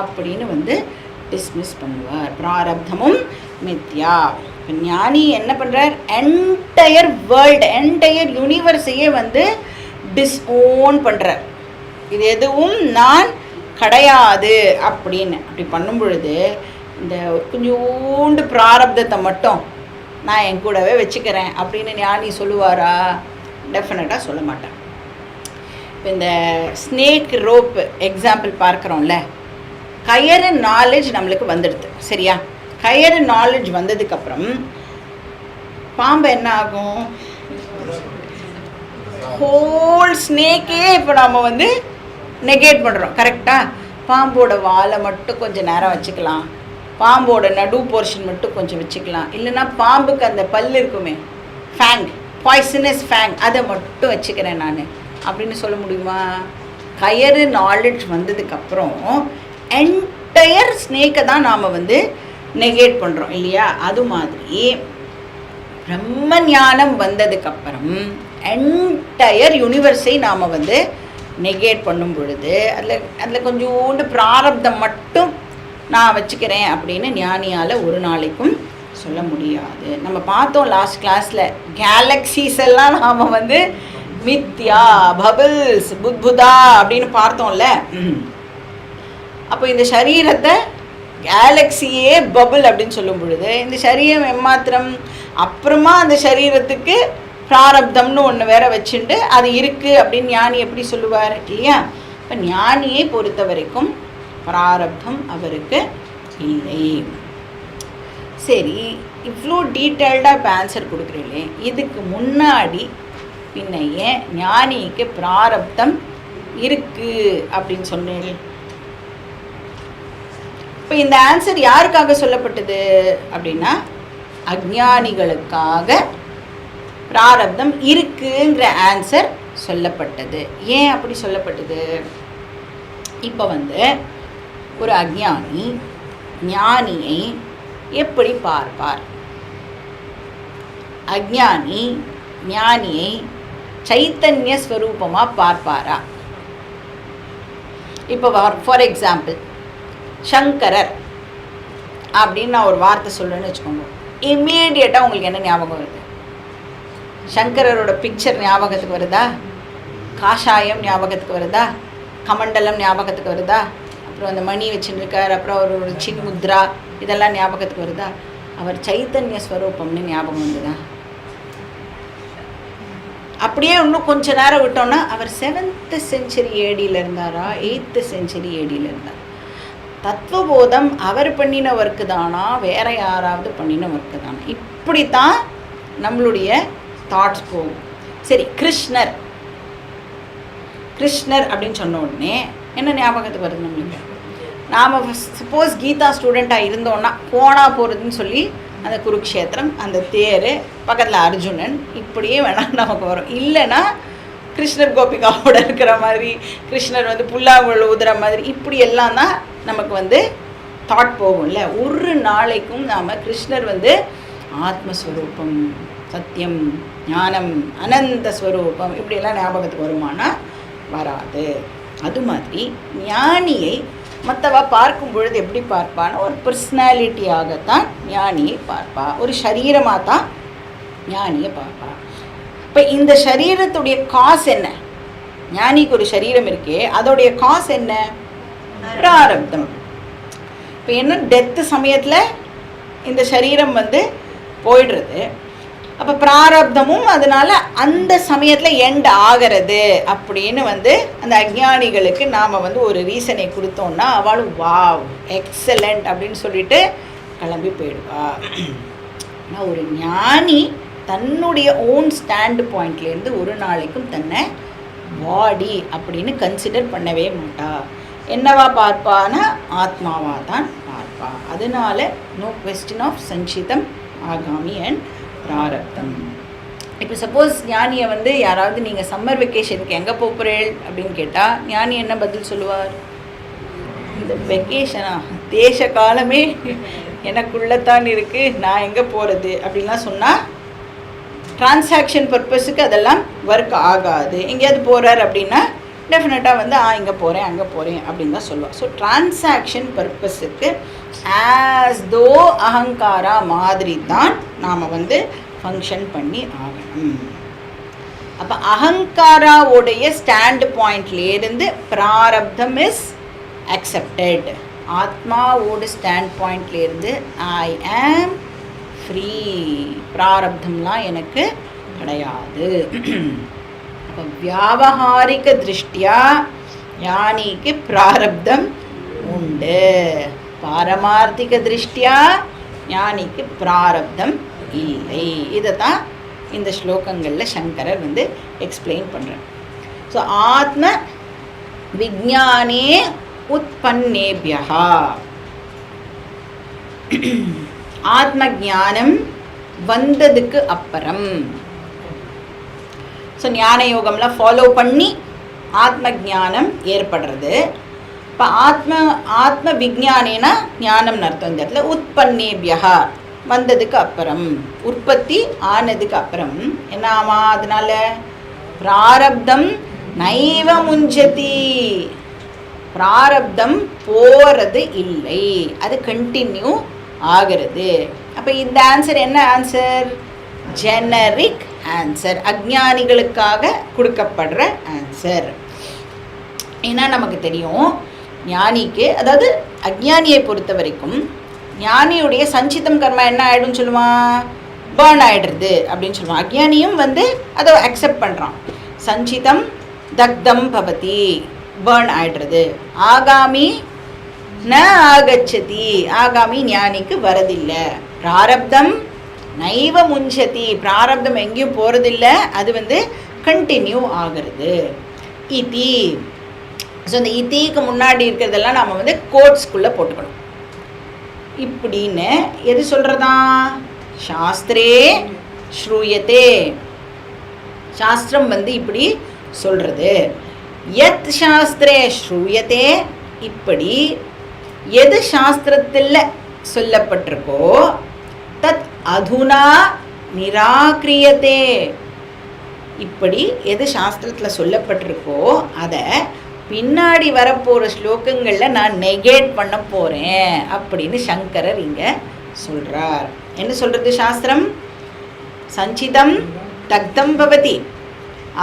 அப்படின்னு டிஸ்மிஸ் பண்ணுவார். பிராரப்தமும் மித்யா. இப்போ ஞானி என்ன பண்ணுறார், என்டையர் வேர்ல்டு, என்டையர் யூனிவர்ஸையே டிஸ்ஓன் பண்ணுறார். இது எதுவும் நான் கிடையாது அப்படின்னு. அப்படி பண்ணும் பொழுது இந்த கொஞ்சோண்டு பிராரப்தத்தை மட்டும் நான் என் கூடவே வச்சுக்கிறேன் அப்படின்னு ஞானி சொல்லுவாரா? டெஃபினட்டாக சொல்ல மாட்டேன். இப்போ இந்த ஸ்னேக் ரோப் எக்ஸாம்பிள் பார்க்குறோம்ல, கயறு நாலேஜ் நம்மளுக்கு வந்துடுது, சரியா? கயறு நாலேஜ் வந்ததுக்கப்புறம் பாம்பு என்ன ஆகும்? ஹோல் ஸ்னேக்கே இப்போ நாம் நெகேட் பண்ணுறோம். கரெக்டாக? பாம்போட வாலை மட்டும் கொஞ்சம் நேரம் வச்சுக்கலாம், பாம்போட நடு போர்ஷன் மட்டும் கொஞ்சம் வச்சுக்கலாம், இல்லைன்னா பாம்புக்கு அந்த பல் இருக்குமே, ஃபேங், பாய்சனஸ் ஃபேங், அதை மட்டும் வச்சுக்கிறேன் நான் அப்படின்னு சொல்ல முடியுமா? கயறு நாலேஜ் வந்ததுக்கப்புறம் என்டையர் ஸ்னேக்கை தான் நாம் நெகேட் பண்ணுறோம் இல்லையா? அது மாதிரி பிரம்ம ஞானம் வந்ததுக்கப்புறம் என்டையர் யூனிவர்ஸை நாம் நெகேட் பண்ணும் பொழுது அதில் கொஞ்சோண்டு பிராரப்தம் மட்டும் நான் வச்சுக்கிறேன் அப்படின்னு ஞானியால் ஒரு நாளைக்கும் சொல்ல முடியாது. நம்ம பார்த்தோம் லாஸ்ட் கிளாஸில், கேலக்சிஸ் எல்லாம் நாம் மித்யா, பபிள்ஸ், புத்புதா அப்படின்னு பார்த்தோம்ல. அப்போ இந்த சரீரத்தை கேலக்சியே பபிள் அப்படின்னு சொல்லும் பொழுது இந்த சரீரம் எம்மாத்திரம், அப்புறமா அந்த சரீரத்துக்கு பிராரப்தம்னு ஒன்று வேற வச்சுட்டு அது இருக்குது அப்படின்னு ஞானி எப்படி சொல்லுவார் இல்லையா? இப்போ ஞானியை பொறுத்த வரைக்கும் பிராரப்தம் அவருக்கு இல்லை. சரி, இவ்வளோ டீட்டெயில்டாக இப்போ ஆன்சர் கொடுக்குறீங்களே, இதுக்கு முன்னாடி பின்ன ஏன் ஞானிக்கு பிராரப்தம் இருக்குது அப்படின்னு சொன்னேன்? இப்போ இந்த ஆன்சர் யாருக்காக சொல்லப்பட்டது அப்படின்னா, அஞ்ஞானிகளுக்காக பிராரப்தம் இருக்குங்கிற ஆன்சர் சொல்லப்பட்டது. ஏன் அப்படி சொல்லப்பட்டது? இப்போ ஒரு அஞ்ஞானி ஞானியை எப்படி பார்ப்பார்? அஞ்ஞானி ஞானியை சைத்தன்ய ஸ்வரூபமாக பார்ப்பாரா? இப்போ ஃபார் எக்ஸாம்பிள் சங்கரர் அப்படின்னு நான் ஒரு வார்த்தை சொல்கிறேன்னு வச்சுக்கோங்க, இம்மீடியட்டாக உங்களுக்கு என்ன ஞாபகம் வருது? சங்கரரோட பிக்சர் ஞாபகத்துக்கு வருதா? காஷாயம் ஞாபகத்துக்கு வருதா? கமண்டலம் ஞாபகத்துக்கு வருதா? அப்புறம் அந்த மணி வச்சுருக்கார், அப்புறம் ஒரு சின்முத்ரா, இதெல்லாம் ஞாபகத்துக்கு வருதா? அவர் சைத்தன்ய ஸ்வரூபம்னு ஞாபகம் வந்ததா? அப்படியே இன்னும் கொஞ்ச நேரம் விட்டோம்னா அவர் 7th செஞ்சுரி ஏடியில் இருந்தாரா, 8th செஞ்சுரி ஏடியில் இருந்தார்? தத்துவபோதம் அவர் பண்ணின ஒர்க்கு தானா, வேற யாராவது பண்ணின ஒர்க்கு தானா? இப்படி தான் நம்மளுடைய தாட்ஸ் போகும். சரி, கிருஷ்ணர் அப்படின்னு சொன்ன உடனே என்ன ஞாபகத்துக்கு வருது நம்மளுக்கு? நாம் சப்போஸ் கீதா ஸ்டூடெண்ட்டாக இருந்தோன்னா போனால் போகிறதுன்னு சொல்லி அந்த குருக்ஷேத்திரம், அந்த தேர், பக்கத்தில் அர்ஜுனன், இப்படியே வேணால் நமக்கு வரும். இல்லைன்னா கிருஷ்ணர் கோபிகாவோட இருக்கிற மாதிரி, கிருஷ்ணர் வந்து புல்லாங்குழல் ஊதுற மாதிரி, இப்படி எல்லாம் தான் நமக்கு வந்து தாட் போகும்ல. ஒரு நாளைக்கும் நாம் கிருஷ்ணர் வந்து ஆத்மஸ்வரூபம், சத்தியம், ஞானம், அனந்த ஸ்வரூபம், இப்படியெல்லாம் ஞாபகத்துக்கு வருமானா வராது. அது மாதிரி ஞானியை மற்றவா பார்க்கும் பொழுது எப்படி பார்ப்பான்னு, ஒரு பர்சனாலிட்டியாகத்தான் ஞானியை பார்ப்பா, ஒரு சரீரமாக தான் ஞானியை பார்ப்பா. இப்போ இந்த சரீரத்துடைய காசு என்ன? ஞானிக்கு ஒரு சரீரம் இருக்கே, அதோடைய காசு என்ன? பிராரப்தம். இப்போ என்ன, டெத்து சமயத்தில் இந்த சரீரம் வந்து போயிடுறது. அப்போ பிராரப்தமும் அதனால் அந்த சமயத்தில் எண்ட் ஆகிறது அப்படின்னு வந்து அந்த அஞ்ஞானிகளுக்கு நாம் வந்து ஒரு ரீசனை கொடுத்தோன்னா அவளும் வாவ் எக்ஸலண்ட் அப்படின்னு சொல்லிட்டு கிளம்பி போயிடுவா. ஆனால் ஒரு ஞானி தன்னுடைய ஓன் ஸ்டாண்டு பாயிண்ட்லேருந்து ஒரு நாளைக்கும் தன்னை பாடி அப்படின்னு கன்சிடர் பண்ணவே மாட்டா. என்னவா பார்ப்பான்னா ஆத்மாவாக தான் பார்ப்பா. அதனால நோ கொஸ்டின் ஆஃப் சஞ்சிதம், ஆகாமி அண்ட் பிராரப்தம். இப்போ சப்போஸ் ஞானியை வந்து யாராவது நீங்கள் சம்மர் வெக்கேஷனுக்கு எங்கே போகிறேள் அப்படின்னு கேட்டால் ஞானி என்ன பதில் சொல்லுவார்? இந்த வெக்கேஷனா, தேச காலமே எனக்குள்ளத்தான் இருக்குது, நான் எங்கே போகிறது அப்படின்லாம் சொன்னால் டிரான்சாக்ஷன் பர்பஸுக்கு அதெல்லாம் ஒர்க் ஆகாது. எங்கேயாவது போகிறார் அப்படின்னா டெஃபினட்டாக வந்து இங்கே போகிறேன் அங்கே போகிறேன் அப்படின்னு தான் சொல்லுவாள். ஸோ டிரான்சாக்ஷன் பர்பஸுக்கு ஆஸ் தோ அகங்காரா மாதிரி தான் நாம் வந்து ஃபங்க்ஷன் பண்ணி ஆகணும். அப்போ அகங்காராவுடைய ஸ்டாண்டு பாயிண்ட்லேருந்து பிராரப்தம் இஸ் அக்செப்டட். ஆத்மாவோட ஸ்டாண்ட் பாயிண்ட்லேருந்து ஐ ஆம் ஃப்ரீ, பிராரப்தம்லாம் எனக்கு கிடையாது. அப்போ வியாவகாரிக திருஷ்டியா ஞானிக்கு பிராரப்தம் உண்டு, பாரமார்த்திக திருஷ்டியா ஞானிக்கு பிராரப்தம் இல்லை. இதை தான் இந்த ஸ்லோகங்களில் சங்கரர் வந்து எக்ஸ்பிளைன் பண்ணுறார். ஸோ ஆத்ம விஜானே உற்பன்னேபியா, ஆத்ம ஞானம் வந்ததுக்கு அப்புறம், ஸோ ஞான யோகம்லாம் ஃபாலோ பண்ணி ஆத்ம ஞானம் ஏற்படுறது. இப்போ ஆத்ம விஜானேனா ஞானம்னு அர்த்தம். இந்த இடத்துல உற்பன்னேபியா வந்ததுக்கு அப்புறம், உற்பத்தி ஆனதுக்கு அப்புறம் என்ன ஆமா? அதனால பிராரப்தம் நைவ முஞ்சதி, பிராரப்தம் போகிறது இல்லை, அது கண்டினியூ ஆகிறது. அப்போ இந்த ஆன்சர் என்ன ஆன்சர்? ஜெனரிக் ஆன்சர், அஜ்ஞானிகளுக்காக கொடுக்கப்படுற ஆன்சர். ஏன்னா நமக்கு தெரியும் ஞானிக்கு, அதாவது அஜ்ஞானியை பொறுத்த வரைக்கும் ஞானியுடைய சஞ்சிதம் கர்மா என்ன ஆகிடும்னு சொல்லுவான்? பேர்ன் ஆகிடுறது அப்படின்னு சொல்லுவான். அஜ்ஞானியும் வந்து அதை அக்செப்ட் பண்ணுறான். சஞ்சிதம் தக்தம் பவதி, பேர்ன் ஆகிடுறது. ஆகாமி ந ஆகச்சதி, ஆகாமி ஞானிக்கு வரதில்லை. பிராரப்தம் நைவ முஞ்சதி, பிராரப்தம் எங்கேயும் போகிறதில்லை, அது வந்து கண்டினியூ ஆகிறது. இதி, ஸோ இந்த இத்திக்கு முன்னாடி இருக்கிறதெல்லாம் நாம் வந்து கோட்ஸ்குள்ளே போட்டுக்கணும். இப்படின்னு எது சொல்கிறதா? சாஸ்திரே ஸ்ரூயத்தே, சாஸ்திரம் வந்து இப்படி சொல்கிறது. யத் சாஸ்திரே ஸ்ரூயத்தே, இப்படி எது சாஸ்திரத்தில் சொல்லப்பட்டிருக்கோ தத் அதுனா நிராகிரியத்தே, இப்படி எது சாஸ்திரத்தில் சொல்லப்பட்டிருக்கோ அதை பின்னாடி வரப்போகிற ஸ்லோகங்களில் நான் நெகேட் பண்ண போகிறேன் அப்படின்னு சங்கரர் இங்கே சொல்கிறார். என்ன சொல்கிறது சாஸ்திரம்? சஞ்சிதம் தக்தம் பவதி,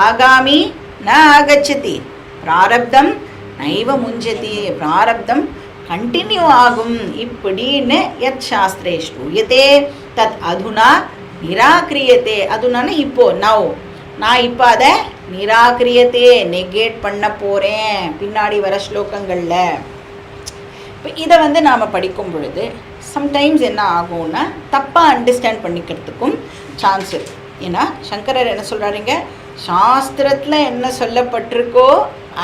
ஆகாமி ந ஆகச்சதி, பிராரப்தம் நைவ முஞ்சதி, பிராரப்தம் கண்டினியூ ஆகும் இப்படின்னு யத் சாஸ்திரே ஸ்ரூயதே தத் அதுனா நிராகிரியத்தே. அதுனான இப்போ நான் இப்போ அதை நிராகிரியத்தே நெகேட் பண்ண போகிறேன் பின்னாடி வர ஸ்லோகங்களில். இப்போ இதை நாம் படிக்கும் பொழுது சம்டைம்ஸ் என்ன ஆகும்னா தப்பாக அண்டர்ஸ்டாண்ட் பண்ணிக்கிறதுக்கும் சான்ஸ் இருக்குது. ஏன்னா சங்கரர் என்ன சொல்கிறாருங்க, சாஸ்திரத்தில் என்ன சொல்லப்பட்டிருக்கோ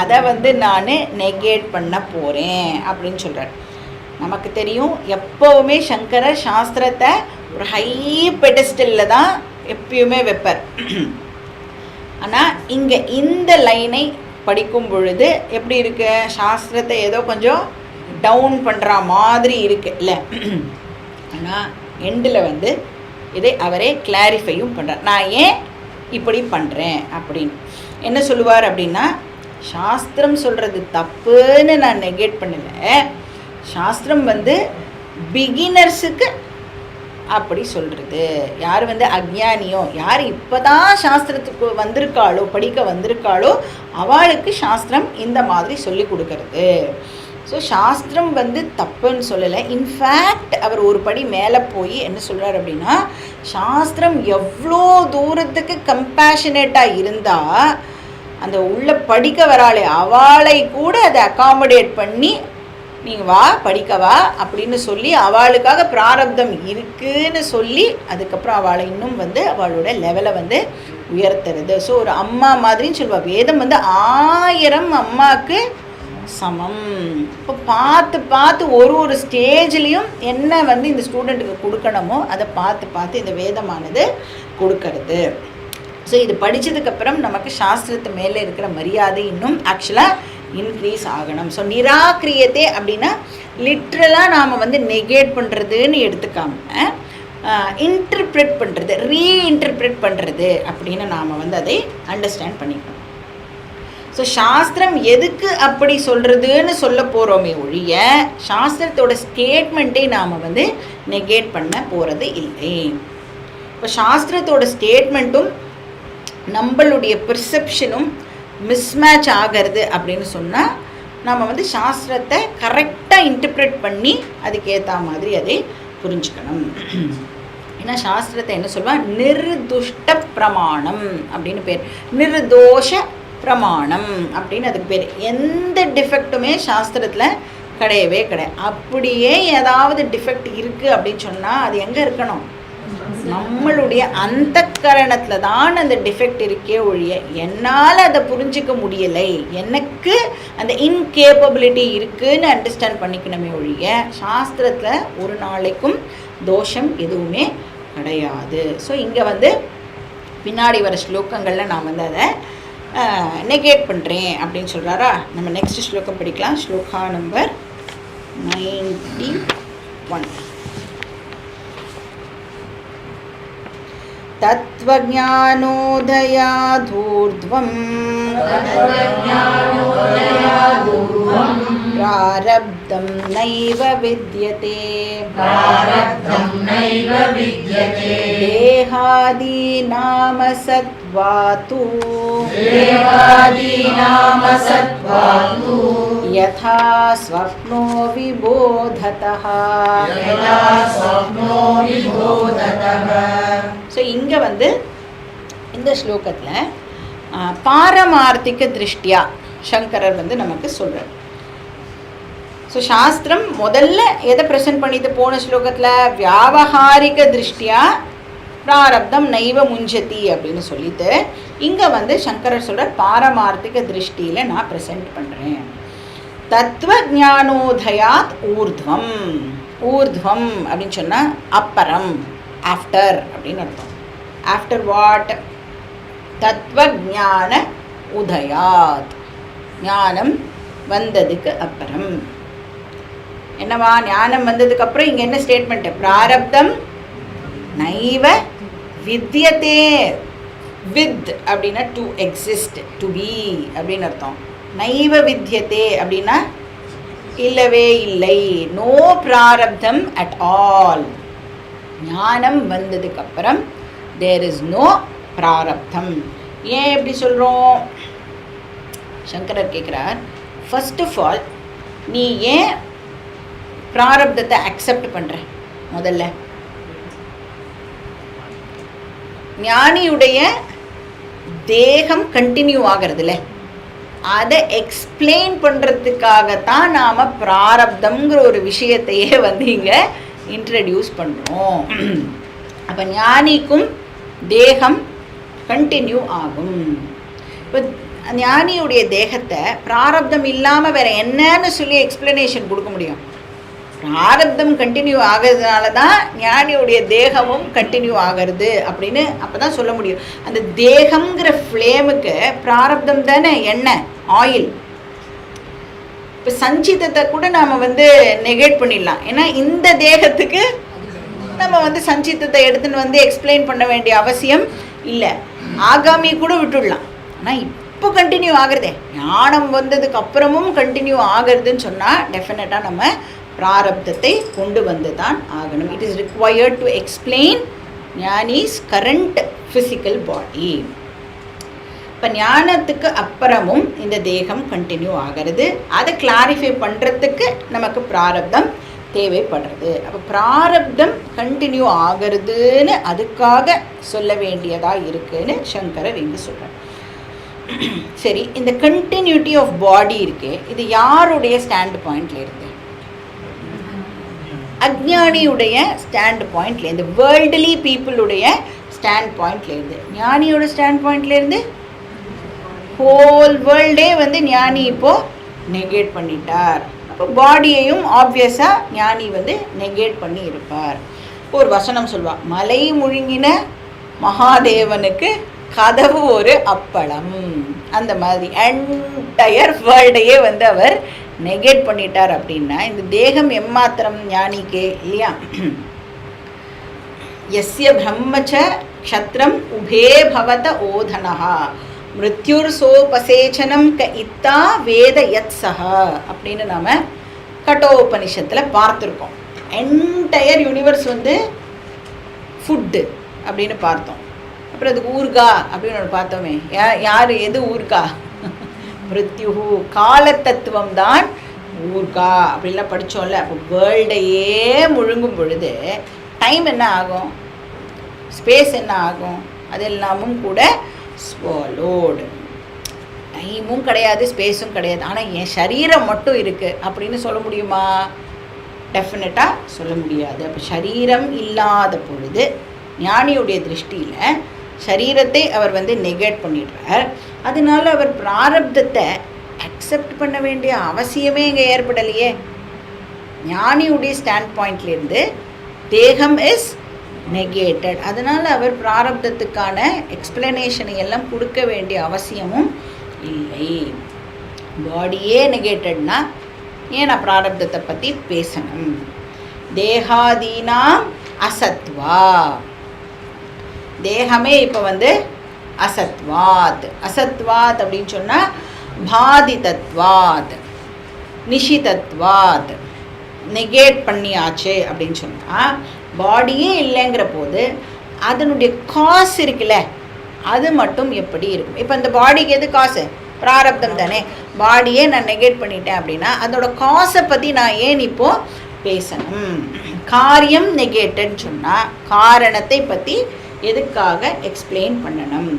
அதை நான் நெகேட் பண்ண போகிறேன் அப்படின்னு சொல்கிறார். நமக்கு தெரியும் எப்போவுமே சங்கரர் சாஸ்திரத்தை ஒரு ஹை பெடஸ்டலில் தான் எப்பயுமே வைப்பார். ஆனால் இங்கே இந்த லைனை படிக்கும் பொழுது எப்படி இருக்கு, சாஸ்திரத்தை ஏதோ கொஞ்சம் டவுன் பண்ணுற மாதிரி இருக்கு இல்லை. ஆனால் எண்டில் இதை அவரே கிளாரிஃபையும் பண்ணுறார். நான் ஏன் இப்படி பண்ணுறேன் அப்படின்னு என்ன சொல்லுவார் அப்படின்னா, சாஸ்திரம் சொல்கிறது தப்புன்னு நான் நெகேட் பண்ணலை, சாஸ்திரம் பிகினர்ஸுக்கு அப்படி சொல்கிறது. யார் அஜ்ஞானியோ, யார் இப்போ தான் சாஸ்திரத்துக்கு வந்திருக்காளோ, படிக்க வந்திருக்காளோ, அவளுக்கு சாஸ்திரம் இந்த மாதிரி சொல்லி கொடுக்கறது. ஸோ சாஸ்திரம் தப்புன்னு சொல்லலை. இன்ஃபேக்ட் அவர் ஒரு படி மேலே போய் என்ன சொல்கிறார் அப்படின்னா, சாஸ்திரம் எவ்வளோ தூரத்துக்கு கம்பேஷனேட்டாக இருந்தால் அந்த உள்ள படிக்க வராளே அவளை கூட அதை அகாமடேட் பண்ணி நீங்கள் வா படிக்கவா அப்படின்னு சொல்லி அவளுக்காக பிராரப்தம் இருக்குன்னு சொல்லி அதுக்கப்புறம் அவளை இன்னும் அவளோட லெவலை உயர்த்துறது. ஸோ ஒரு அம்மா மாதிரின்னு சொல்லுவாள். வேதம் 1000 அம்மாவுக்கு சமம். இப்போ பார்த்து பார்த்து ஒரு ஸ்டேஜ்லேயும் என்ன இந்த ஸ்டூடெண்ட்டுக்கு கொடுக்கணுமோ அதை பார்த்து இந்த வேதமானது கொடுக்கறது. ஸோ இது படித்ததுக்கப்புறம் நமக்கு சாஸ்திரத்து மேலே இருக்கிற மரியாதை இன்னும் ஆக்சுவலாக இன்க்ரீஸ் ஆகணும். ஸோ நிராகிரியத்தே அப்படின்னா லிட்ரலாக நாம் நெகேட் பண்ணுறதுன்னு எடுத்துக்காம இன்டர்பிரெட் பண்ணுறது, ரீஇன்டர்பிரெட் பண்ணுறது அப்படின்னு நாம் அதை அண்டர்ஸ்டாண்ட் பண்ணிக்கணும். ஸோ சாஸ்திரம் எதுக்கு அப்படி சொல்கிறதுன்னு சொல்ல போகிறோமே ஒழிய சாஸ்திரத்தோட ஸ்டேட்மெண்ட்டை நாம் நெகேட் பண்ண போகிறது இல்லை. இப்போ சாஸ்திரத்தோட ஸ்டேட்மெண்ட்டும் நம்மளுடைய பெர்செப்ஷனும் மிஸ்மேட்ச் ஆகிறது அப்படின்னு சொன்னால் நம்ம சாஸ்திரத்தை கரெக்டாக இன்டர்பிரெட் பண்ணி அதுக்கேற்ற மாதிரி அதை புரிஞ்சுக்கணும். ஏன்னா சாஸ்திரத்தை என்ன சொல்லுவாள், நிர்துஷ்ட பிரமாணம் அப்படின்னு பேர், நிர்தோஷ பிரமாணம் அப்படின்னு அதுக்கு பேர். எந்த டிஃபெக்ட்டுமே சாஸ்திரத்தில் கிடையவே கிடையாது. அப்படியே ஏதாவது டிஃபெக்ட் இருக்குது அப்படின்னு சொன்னால் அது எங்கே இருக்கணும், நம்மளுடைய அந்த கரணத்தில் தான் அந்த டிஃபெக்ட் இருக்கே ஒழிய என்னால் அதை புரிஞ்சிக்க முடியலை, எனக்கு அந்த இன்கேப்பபிலிட்டி இருக்குதுன்னு அண்டர்ஸ்டாண்ட் பண்ணிக்கணுமே ஒழிய சாஸ்திரத்தில் ஒரு நாளைக்கும் தோஷம் எதுவுமே கிடையாது. ஸோ இங்கே பின்னாடி வர ஸ்லோகங்களில் நான் அதை நெகேட் பண்ணுறேன் அப்படின்னு சொல்கிறாரா. நம்ம நெக்ஸ்ட் ஸ்லோகம் படிக்கலாம். ஸ்லோகா நம்பர் 91. तत्त्वज्ञानोदयाधूर्ध्वम् प्रारब्धं नैव विद्यते देहादीनाम सत्त्वातु यथा स्वप्नो विबोधतः. ஸோ இங்கே இந்த ஸ்லோகத்தில் பாரமார்த்திக திருஷ்டியா சங்கரர் நமக்கு சொல்கிறார். ஸோ சாஸ்திரம் முதல்ல எதை ப்ரெசென்ட் பண்ணிட்டு போன ஸ்லோகத்தில் வியாவகாரிக திருஷ்டியா பிராரப்தம் நைவ முஞ்சதி அப்படின்னு சொல்லிட்டு இங்கே சங்கரர் சொல்கிறார் பாரமார்த்திக திருஷ்டியில் நான் ப்ரெசென்ட் பண்ணுறேன். தத்துவ ஞானோதயாத் ஊர்த்வம். ஊர்த்வம் அப்படின்னு சொன்னால் அப்பரம், ஆஃப்டர் அப்படின்னு அர்த்தம். After what? தத்துவ ஞான உதயாத், ஞானம் வந்ததுக்கு அப்புறம். என்னவா ஞானம் வந்ததுக்கு அப்புறம் இங்கே என்ன ஸ்டேட்மெண்ட்டு? பிராரப்தம் நைவ வித்யதே. வித் அப்படின்னா டு எக்ஸிஸ்ட், டு பி அப்படின்னு அர்த்தம். நைவ வித்யதே அப்படின்னா இல்லவே இல்லை, நோ பிராரப்தம் அட் ஆல். ஞானம் வந்ததுக்கப்புறம் தேர் இஸ் நோ பிராரப்தம். ஏன் எப்படி சொல்கிறோம்? சங்கரர் கேட்குறார், ஃபர்ஸ்ட் ஆஃப் ஆல் நீ ஏன் பிராரப்தத்தை அக்செப்ட் பண்ணுற? முதல்ல ஞானியுடைய தேகம் கண்டினியூ ஆகிறதுல அதை எக்ஸ்பிளைன் பண்ணுறதுக்காகத்தான் நாம் பிராரப்தம்ங்கிற ஒரு விஷயத்தையே வந்து இங்கே இன்ட்ரடியூஸ் பண்ணுறோம். அப்போ ஞானிக்கும் தேகம் கண்டினியூ ஆகும். இப்போ ஞானியுடைய தேகத்தை பிராரப்தம் இல்லாமல் வேறு என்னன்னு சொல்லி எக்ஸ்பிளனேஷன் கொடுக்க முடியும்? பிராரப்தம் கண்டினியூ ஆகிறதுனால தான் ஞானியுடைய தேகமும் கண்டினியூ ஆகிறது அப்படின்னு அப்போ தான் சொல்ல முடியும். அந்த தேகம்ங்கிற ஃப்ளேமுக்கு பிராரப்தம் தானே எண்ணெய், ஆயில். இப்போ சஞ்சிதத்தை கூட நாம் வந்து நெகேட் பண்ணிடலாம். ஏன்னா இந்த தேகத்துக்கு நம்ம வந்து சஞ்சிதத்தை எடுத்துன்னு வந்து எக்ஸ்பிளைன் பண்ண வேண்டிய அவசியம் இல்லை. ஆகாமி கூட விட்டுடலாம். ஆனால் இப்போ கண்டினியூ ஆகிறதே, ஞானம் வந்ததுக்கு அப்புறமும் கண்டினியூ ஆகிறதுன்னு சொன்னால் டெஃபினட்டாக நம்ம பிராரப்தத்தை கொண்டு வந்து தான் ஆகணும். It is required to explain ஞானிஸ் கரண்ட் ஃபிசிக்கல் பாடி. இப்போ ஞானத்துக்கு அப்புறமும் இந்த தேகம் கண்டினியூ ஆகிறது. அதை கிளாரிஃபை பண்ணுறதுக்கு நமக்கு பிராரப்தம் தேவைப்படுறது. அப்போ பிராரப்தம் கண்டினியூ ஆகிறதுன்னு அதுக்காக சொல்ல வேண்டியதாக இருக்குன்னு சங்கரர் இங்கே சொல்கிறார். சரி, இந்த கண்டினியூட்டி ஆஃப் பாடி இருக்கே, இது யாருடைய ஸ்டாண்ட் பாயிண்டில் இருக்குது? அஜ்ஞானியுடைய ஸ்டாண்ட் பாயிண்ட்லேருந்து, வேர்ல்டுலி பீப்புளுடைய ஸ்டாண்ட் பாயிண்ட்லேருந்து. ஞானியோட ஸ்டாண்ட் பாயிண்ட்லேருந்து ஹோல் வேர்ல்டே வந்து ஞானி இப்போது நெகேட் பண்ணிட்டார். அப்போ பாடியையும் ஆப்வியஸாக ஞானி வந்து நெகேட் பண்ணி இருப்பார். ஒரு வசனம் சொல்வார், மலை முழுங்கின மகாதேவனுக்கு கதவு ஒரு அப்பளம். அந்த மாதிரி என்டையர் வேர்ல்டையே வந்து அவர் நெகேட் பண்ணிட்டார். அப்படின்னா இந்த தேகம் எம்மாத்திரம் ஞானிக்கே இல்லையா? யஸ்ய பிரம்மச்ச க்ஷத்ரம் உபே பவத ஓதனஹா மிருத்யுர் சோபசேச்சனம் க இத்தா வேத யத் சஹ அப்படின்னு நாம் கட்டோபனிஷத்தில் பார்த்துருக்கோம். என்டையர் யூனிவர்ஸ் வந்து ஃபுட்டு அப்படின்னு பார்த்தோம். அப்புறம் அதுக்கு ஊர்கா அப்படின்னு ஒன்று பார்த்தோமே. யார் எது ஊர்கா? மிருத்யுஹு, கால தத்துவம் தான் ஊர்கா அப்படின்லாம் படித்தோம்ல. அப்போ வேர்ல்டையே முழுங்கும் பொழுது டைம் என்ன ஆகும், ஸ்பேஸ் என்ன ஆகும்? அதெல்லாமும் கூட ஸ்வாலோடு. டைமும் கிடையாது, ஸ்பேஸும் கிடையாது. ஆனால் என் சரீரம் மட்டும் இருக்குது அப்படின்னு சொல்ல முடியுமா? டெஃபினட்டாக சொல்ல முடியாது. அப்போ சரீரம் இல்லாத பொழுது ஞானியுடைய திருஷ்டியில் சரீரத்தை அவர் வந்து நெகேட் பண்ணிடுறார். அதனால அவர் பிராரப்தத்தை அக்செப்ட் பண்ண வேண்டிய அவசியமே இங்கே ஏற்படலையே. ஞானியுடைய ஸ்டாண்ட் பாயிண்ட்லேருந்து தேகம் இஸ் நெகேட்டட். அதனால் அவர் பிராரப்தத்துக்கான எக்ஸ்பிளனேஷனை எல்லாம் கொடுக்க வேண்டிய அவசியமும் இல்லை. பாடியே நெகேட்டட்னா ஏன் நான் பிராரப்தத்தை பற்றி பேசணும்? தேகாதீனாம் அசத்வா, தேகமே இப்போ வந்து அசத்வாத். அசத்வாத் அப்படின்னு சொன்னால் பாதிதத்வாத், நிஷிதத்வாத், நெகேட் பண்ணியாச்சு அப்படின்னு சொன்னால் பாடியே இல்லைங்கிற போது அதனுடைய காசு இருக்குல்ல, அது மட்டும் எப்படி இருக்கும்? இப்போ இந்த பாடிக்கு எது காசு? பிராரப்தம் தானே. பாடியே நான் நெகேட் பண்ணிட்டேன் அப்படின்னா அதோட காசை பற்றி நான் ஏன் இப்போது பேசணும்? காரியம் நெகேட்டட்னு சொன்னால் காரணத்தை பற்றி எதுக்காக எக்ஸ்பிளைன் பண்ணணும்?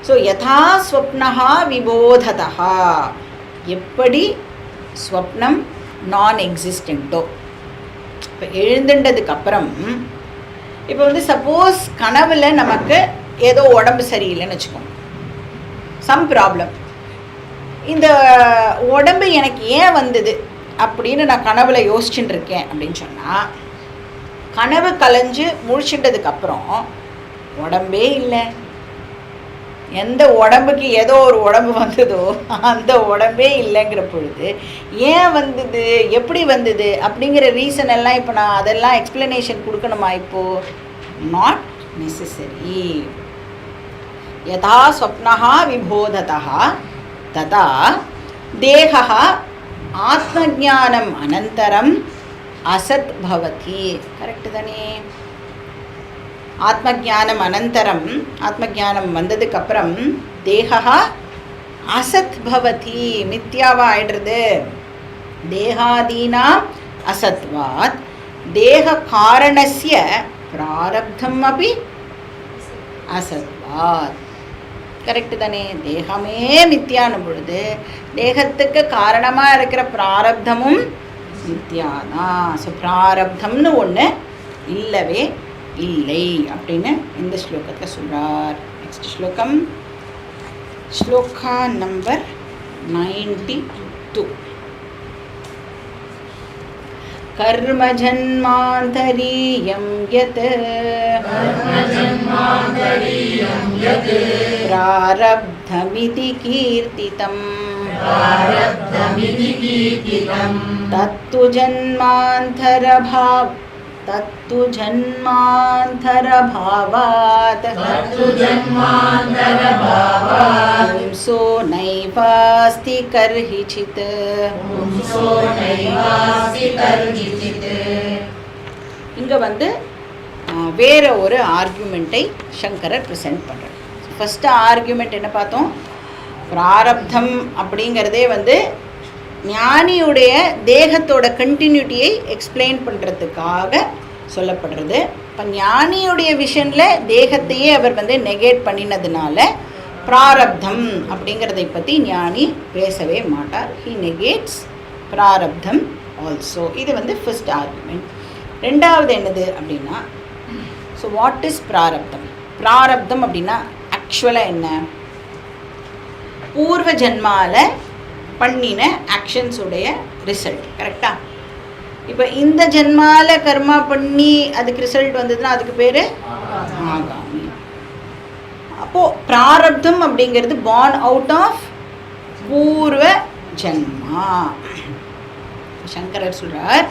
ஸோ யதா ஸ்வப்னஹா விபோததா, எப்படி ஸ்வப்னம் நான் எக்ஸிஸ்டண்ட்டோ, இப்போ எழுந்துட்டதுக்கப்புறம் இப்போ வந்து சப்போஸ் கனவில் நமக்கு ஏதோ உடம்பு சரியில்லைன்னு வச்சுக்கோங்க, சம் ப்ராப்ளம். இந்த உடம்பு எனக்கு ஏன் வந்தது அப்படின்னு நான் கனவுல யோசிச்சுட்டு இருக்கேன் அப்படின்னு சொன்னால், கனவு கலைஞ்சு முழிச்சுட்டதுக்கப்புறம் உடம்பே இல்லை. எந்த உடம்புக்கு ஏதோ ஒரு உடம்பு வந்ததோ அந்த உடம்பே இல்லைங்கிற பொழுது ஏன் வந்தது, எப்படி வந்தது அப்படிங்கிற ரீசன் எல்லாம் இப்போ நான் அதெல்லாம் எக்ஸ்பிளனேஷன் கொடுக்கணுமா? இப்போது நாட் நெசசரி. யதா ஸ்வப்னஹ விபோததः ததா தேஹः ஆத்மஞானம் அனந்தரம் அசத் பவதி. கரெக்டு தானே? ஆத்மஞானம் அனந்தரம், ஆத்மஞானம் வந்ததுக்கப்புறம் தேஹா அசத் பவதி, மித்யாவா ஆயிடுறது. தேகாதீனாம் அசத்வாத் தேக காரணஸ்ய பிராரப்தம் அபி அசத்வாத். கரெக்டு தானே? தேகமே மித்தியான பொழுது தேகத்துக்கு காரணமாக இருக்கிற பிராரப்தமும் மித்தியாதான். ஸோ பிராரப்தம்னு ஒன்று இல்லவே இல்லை அப்படின்னு இந்த ஸ்லோகத்தை சொல்கிறார். நெக்ஸ்ட் ஸ்லோகம், ஸ்லோகா நம்பர் 92. कर्म जन्मान्तरीयं यत् प्रारब्धमिति कीर्तितं तत्तु जन्मान्तरभावात् पुंसो नैवास्ति कर्हिचित्. இங்கே வந்து வேற ஒரு ஆர்கியூமெண்ட்டை சங்கரர் ப்ரெசென்ட் பண்ணுறார். ஃபஸ்ட்டு ஆர்கியூமெண்ட் என்ன பார்த்தோம்? பிராரப்தம் அப்படிங்கிறதே வந்து ஞானியுடைய தேகத்தோட கண்டினியூட்டியை எக்ஸ்பிளைன் பண்ணுறதுக்காக சொல்லப்படுறது. இப்போ ஞானியுடைய விஷனில் தேகத்தையே அவர் வந்து நெகேட் பண்ணினதுனால பிராரப்தம் அப்படிங்கிறதை பற்றி ஞானி பேசவே மாட்டார். ஹி நெகேட்ஸ் பிராரப்தம் ஆல்சோ. இது வந்து ஃபர்ஸ்ட் ஆர்குமெண்ட். ரெண்டாவது என்னது அப்படின்னா, ஸோ வாட் இஸ் பிராரப்தம்? பிராரப்தம் அப்படின்னா ஆக்சுவலாக என்ன? பூர்வ ஜன்மாவில் பண்ணின ஆக்ஷன்ஸுடைய ரிசல்ட். கரெக்டாக? இப்போ இந்த ஜென்மாவில் கர்மா பண்ணி அதுக்கு ரிசல்ட் வந்ததுன்னா அதுக்கு பேர் ஆகாமி. அப்போது பிராரப்தம் அப்படிங்கிறது பார்ன் அவுட் ஆஃப் பூர்வ ஜன்மா. சங்கரர் சொல்கிறார்,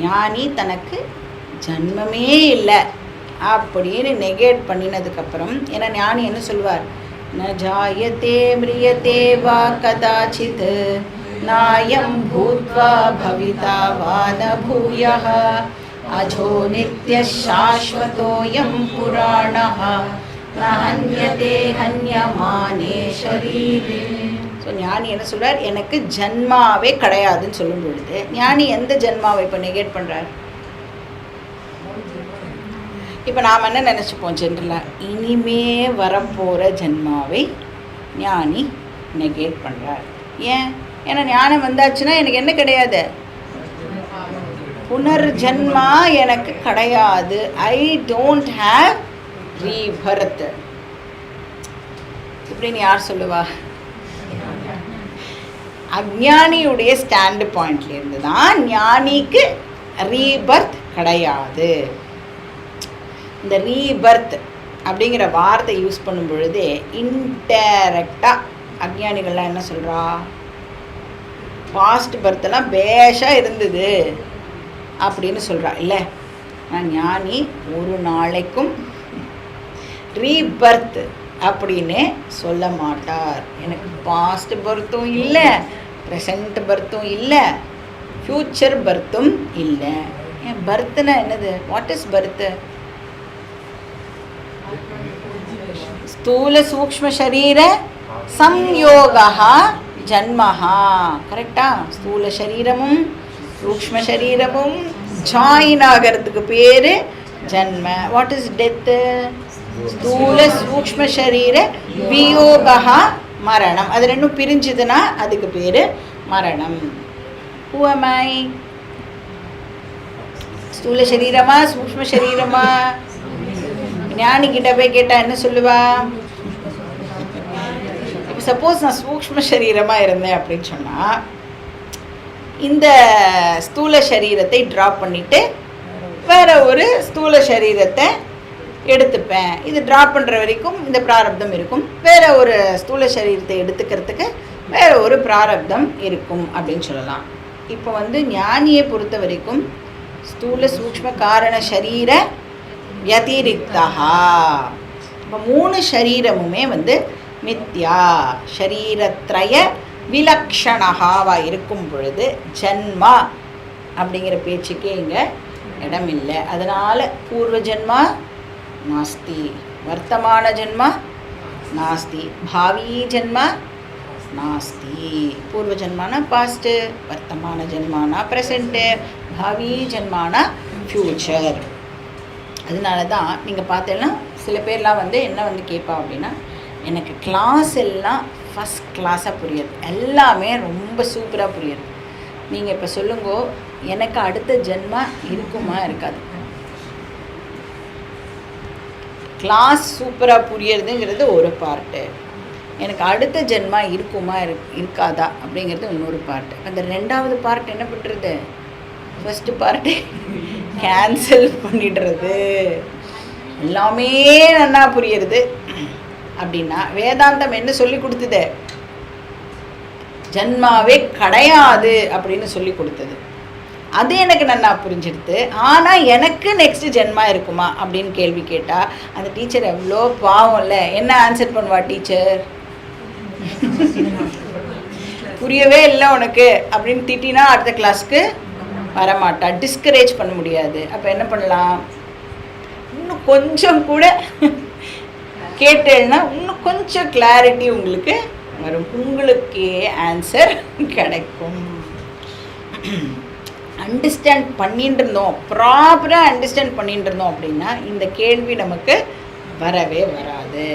ஞானி தனக்கு ஜன்மமே இல்லை அப்படின்னு நெகேட் பண்ணினதுக்கப்புறம், ஏன்னா ஞானி என்ன சொல்வார்? ந ஜாயதே மிரியதே வா கதாச்சித் நாயம் பூத்வா பவிதா வா ந பூயः அஜோ நித்ய சாஸ்வதோயம் புராணः ந ஹன்யதே ஹன்யமானே ஷரீரே. ஸோ ஞானி என்ன சொல்கிறார்? எனக்கு ஜன்மாவே கிடையாதுன்னு சொல்லும் பொழுது ஞானி எந்த ஜன்மாவை இப்போ நெகேட் பண்ணுறார்? இப்போ நாம் என்ன நினச்சிப்போம் ஜென்ரலாக, இனிமே வரப்போகிற ஜன்மாவை ஞானி நெகேட் பண்ணுறார். ஏன்? ஏன்னா ஞானம் வந்தாச்சுன்னா எனக்கு என்ன கிடையாது? புனர்ஜன்மா எனக்கு கிடையாது. I don't have Rebirth. இப்படின்னு யார் சொல்லுவா? அஞ்ஞானியுடைய ஸ்டாண்டு பாயிண்ட்லேருந்து தான் ஞானிக்கு ரீபர்த் கிடையாது. இந்த ரீபர்த் அப்படிங்கிற வார்த்தை யூஸ் பண்ணும் பொழுதே இன்டைரக்டாக அஞ்ஞானிகள்லாம் என்ன சொல்கிறா? பாஸ்ட் பர்த்தெல்லாம் பேஷாக இருந்தது அப்படின்னு சொல்கிறா. இல்லை, நான் ஞானி ஒரு நாளைக்கும் ரீபர்த் அப்படின்னு சொல்ல மாட்டார். எனக்கு பாஸ்ட் பர்த்தும் இல்லை, ப்ரெசண்ட் பர்த்தும் இல்லை, ஃப்யூச்சர் பர்த்தும் இல்லை. ஏன் பர்த்னா என்னது? What is birth? ஸ்தூல சூக்ஷ்ம சரீர சம்யோகா ஜன்மஹா. கரெக்டா? ஸ்தூல சரீரமும் சூக்ஷ்ம சரீரமும் ஜாயின் ஆகிறதுக்கு பேர் ஜன்ம. What is death? ஸ்தூல சூக்ஷ்ம சரீர வியோகா மரணம். அது ரெண்டும் பிரிஞ்சுதுன்னா அதுக்கு பேர் மரணம். Who am I? ஸ்தூல சரீரமா சூக்ஷ்ம சரீரமா? ஞானி கிட்ட போய் கேட்டா என்ன சொல்லுவா? இப்போ சப்போஸ் நான் சூக்ஷ்ம சரீரமாக இருந்தேன் அப்படின்னு சொன்னால், இந்த ஸ்தூல சரீரத்தை ட்ராப் பண்ணிவிட்டு வேற ஒரு ஸ்தூல சரீரத்தை எடுத்துப்பேன். இது ட்ராப் பண்ணுற வரைக்கும் இந்த பிராரப்தம் இருக்கும். வேற ஒரு ஸ்தூல சரீரத்தை எடுத்துக்கிறதுக்கு வேற ஒரு பிராரப்தம் இருக்கும் அப்படின்னு சொல்லலாம். இப்போ வந்து ஞானியை பொறுத்த வரைக்கும் ஸ்தூல சூக்ஷ்ம காரண சரீர யதிரிக்தா. அப்போ 3 சரீரமுமே வந்து மித்யா, ஷரீரத்ரய விலக்ஷணாவா இருக்கும் பொழுது ஜன்மா அப்படிங்கிற பேச்சுக்கே இங்கே இடம் இல்லை. அதனால் பூர்வ ஜன்மா நாஸ்தி, வர்த்தமான ஜன்மா நாஸ்தி, பாவி ஜன்மா நாஸ்தி. பூர்வ ஜன்மானா பாஸ்ட்டு, வர்த்தமான ஜன்மானா ப்ரெசண்ட்டு, பாவி ஜன்மானா ஃப்யூச்சர். அதனால தான் நீங்கள் பார்த்தீங்கன்னா சில பேர்லாம் வந்து என்ன வந்து கேட்பா அப்படின்னா, எனக்கு கிளாஸ் எல்லாம் ஃபஸ்ட் கிளாஸாக புரியுது, எல்லாமே ரொம்ப சூப்பராக புரியுது. நீங்கள் இப்போ சொல்லுங்கோ, எனக்கு அடுத்த ஜென்மா இருக்குமா இருக்காது? கிளாஸ் சூப்பராக புரியறதுங்கிறது ஒரு பார்ட்டு, எனக்கு அடுத்த ஜென்மா இருக்குமா இருக்காதா அப்படிங்கிறது இன்னொரு பார்ட்டு. அந்த 2வது பார்ட் என்ன பண்ணுறது? ஃபஸ்ட்டு பார்ட்டு கேன்சல் பண்ணிடுறது. எல்லாமே நல்லா புரியுறது அப்படின்னா வேதாந்தம் என்ன சொல்லி கொடுத்தது? ஜன்மாவே கிடையாது அப்படின்னு சொல்லி கொடுத்தது. அது எனக்கு நல்லா புரிஞ்சிடுது. ஆனால் எனக்கு நெக்ஸ்ட் ஜென்மா இருக்குமா அப்படின்னு கேள்வி கேட்டால் அந்த டீச்சர் எவ்வளோ பாவம் இல்லை. என்ன ஆன்சர் பண்ணுவா டீச்சர்? புரியவே இல்லை உனக்கு அப்படின்னு திட்டினா அடுத்த கிளாஸ்க்கு வரமாட்டா, டிஸ்கரேஜ் பண்ண முடியாது. அப்போ என்ன பண்ணலாம்? இன்னும் கொஞ்சம் கூட கேட்டேன்னா இன்னும் கொஞ்சம் கிளாரிட்டி உங்களுக்கு வரும், உங்களுக்கே ஆன்சர் கிடைக்கும். அண்டர்ஸ்டாண்ட் பண்ணிட்டு இருந்தோம், ப்ராப்பராக அண்டர்ஸ்டாண்ட் பண்ணிட்டு இருந்தோம் அப்படின்னா இந்த கேள்வி நமக்கு வரவே வராது.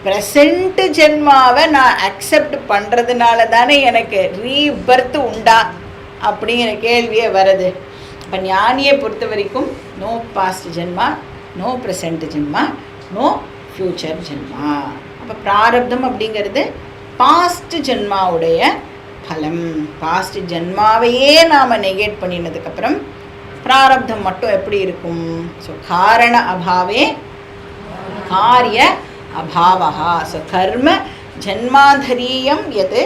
ப்ரெசண்ட் ஜென்மாவை நான் அக்செப்ட் பண்ணுறதுனால தானே எனக்கு ரீபர்த் உண்டா அப்படிங்கிற கேள்வியே வருது. இப்போ ஞானியை பொறுத்த வரைக்கும் நோ பாஸ்ட் ஜென்மா, நோ ப்ரெசண்ட் ஜென்மா, நோ ஃப்யூச்சர் ஜென்மா. அப்போ பிராரப்தம் அப்படிங்கிறது பாஸ்ட் ஜென்மாவுடைய பலம். பாஸ்ட் ஜென்மாவையே நாம் நெகேட் பண்ணினதுக்கப்புறம் பிராரப்தம் மட்டும் எப்படி இருக்கும்? ஸோ காரண அபாவே காரிய அபாவஹா. ஸோ கர்ம ஜன்மாந்தரீயம் எது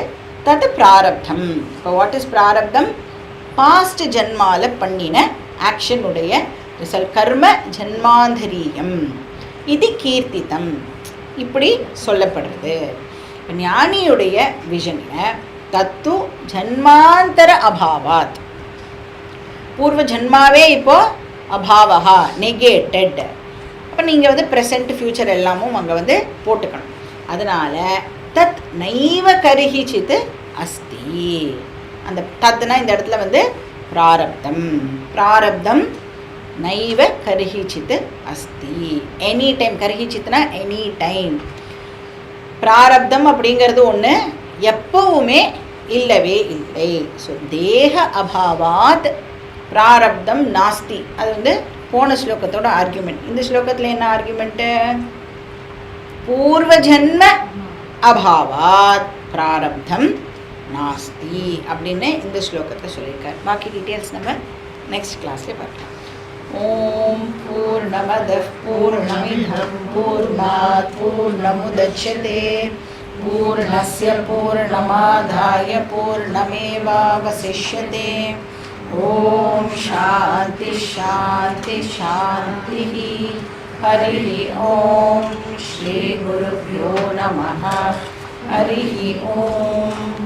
தது பிராரப்தம். இப்போ வாட் இஸ் பிராரப்தம்? பாஸ்ட் ஜென்மாவில் பண்ணின ஆக்ஷனுடைய ரிசல்ட். கர்ம ஜன்மாந்தரீயம் இது கீர்த்தித்தம், இப்படி சொல்லப்படுறது. இப்போ ஞானியுடைய விஷனில் தத்து ஜன்மாந்தர அபாவாத், பூர்வ ஜன்மாவே இப்போது அபாவஹா நெகேட்டட். அப்போ நீங்கள் வந்து ப்ரெசண்ட் ஃப்யூச்சர் எல்லாமும் அங்கே வந்து போட்டுக்கணும். அதனால் தத் நைவ கருகிச்சித்து அஸ்தி. அந்த தத்னா இந்த இடத்துல வந்து பிராரப்தம். பிராரப்தம் நைவ கருகிச்சித்து அஸ்தி. Any time. கருகிச்சித்துனா எனி டைம். பிராரப்தம் அப்படிங்கிறது ஒன்று எப்பவுமே இல்லவே இல்லை. ஸோ தேக அபாவாத் பிராரப்தம் நாஸ்தி. அது வந்து போன ஸ்லோகத்தோட ஆர்கியூமெண்ட். இந்த ஸ்லோகத்தில் என்ன ஆர்கியூமெண்ட்டு? பூர்வ ஜன்ம அபாவாத் பிராரப்தம் நாஸ்தி அப்படின்னு இந்த ஸ்லோகத்தை சொல்லியிருக்கார். பாக்கி டீட்டெயில்ஸ் நம்ம நெக்ஸ்ட் கிளாஸ்லேயே பார்க்கலாம். ஓம் பூர்ணமதః பூர்ணமிதம் பூர்ணாத் பூர்ணமுதச்யதே பூர்ணஸ்ய பூர்ணமாதாய பூர்ணமேவாவசிஷ்யதே. ஓம் சாந்தி சாந்தி சாந்தி. ஹரி ஓம் ஸ்ரீ குருப்யோ நமः. ஹரி ஓம்.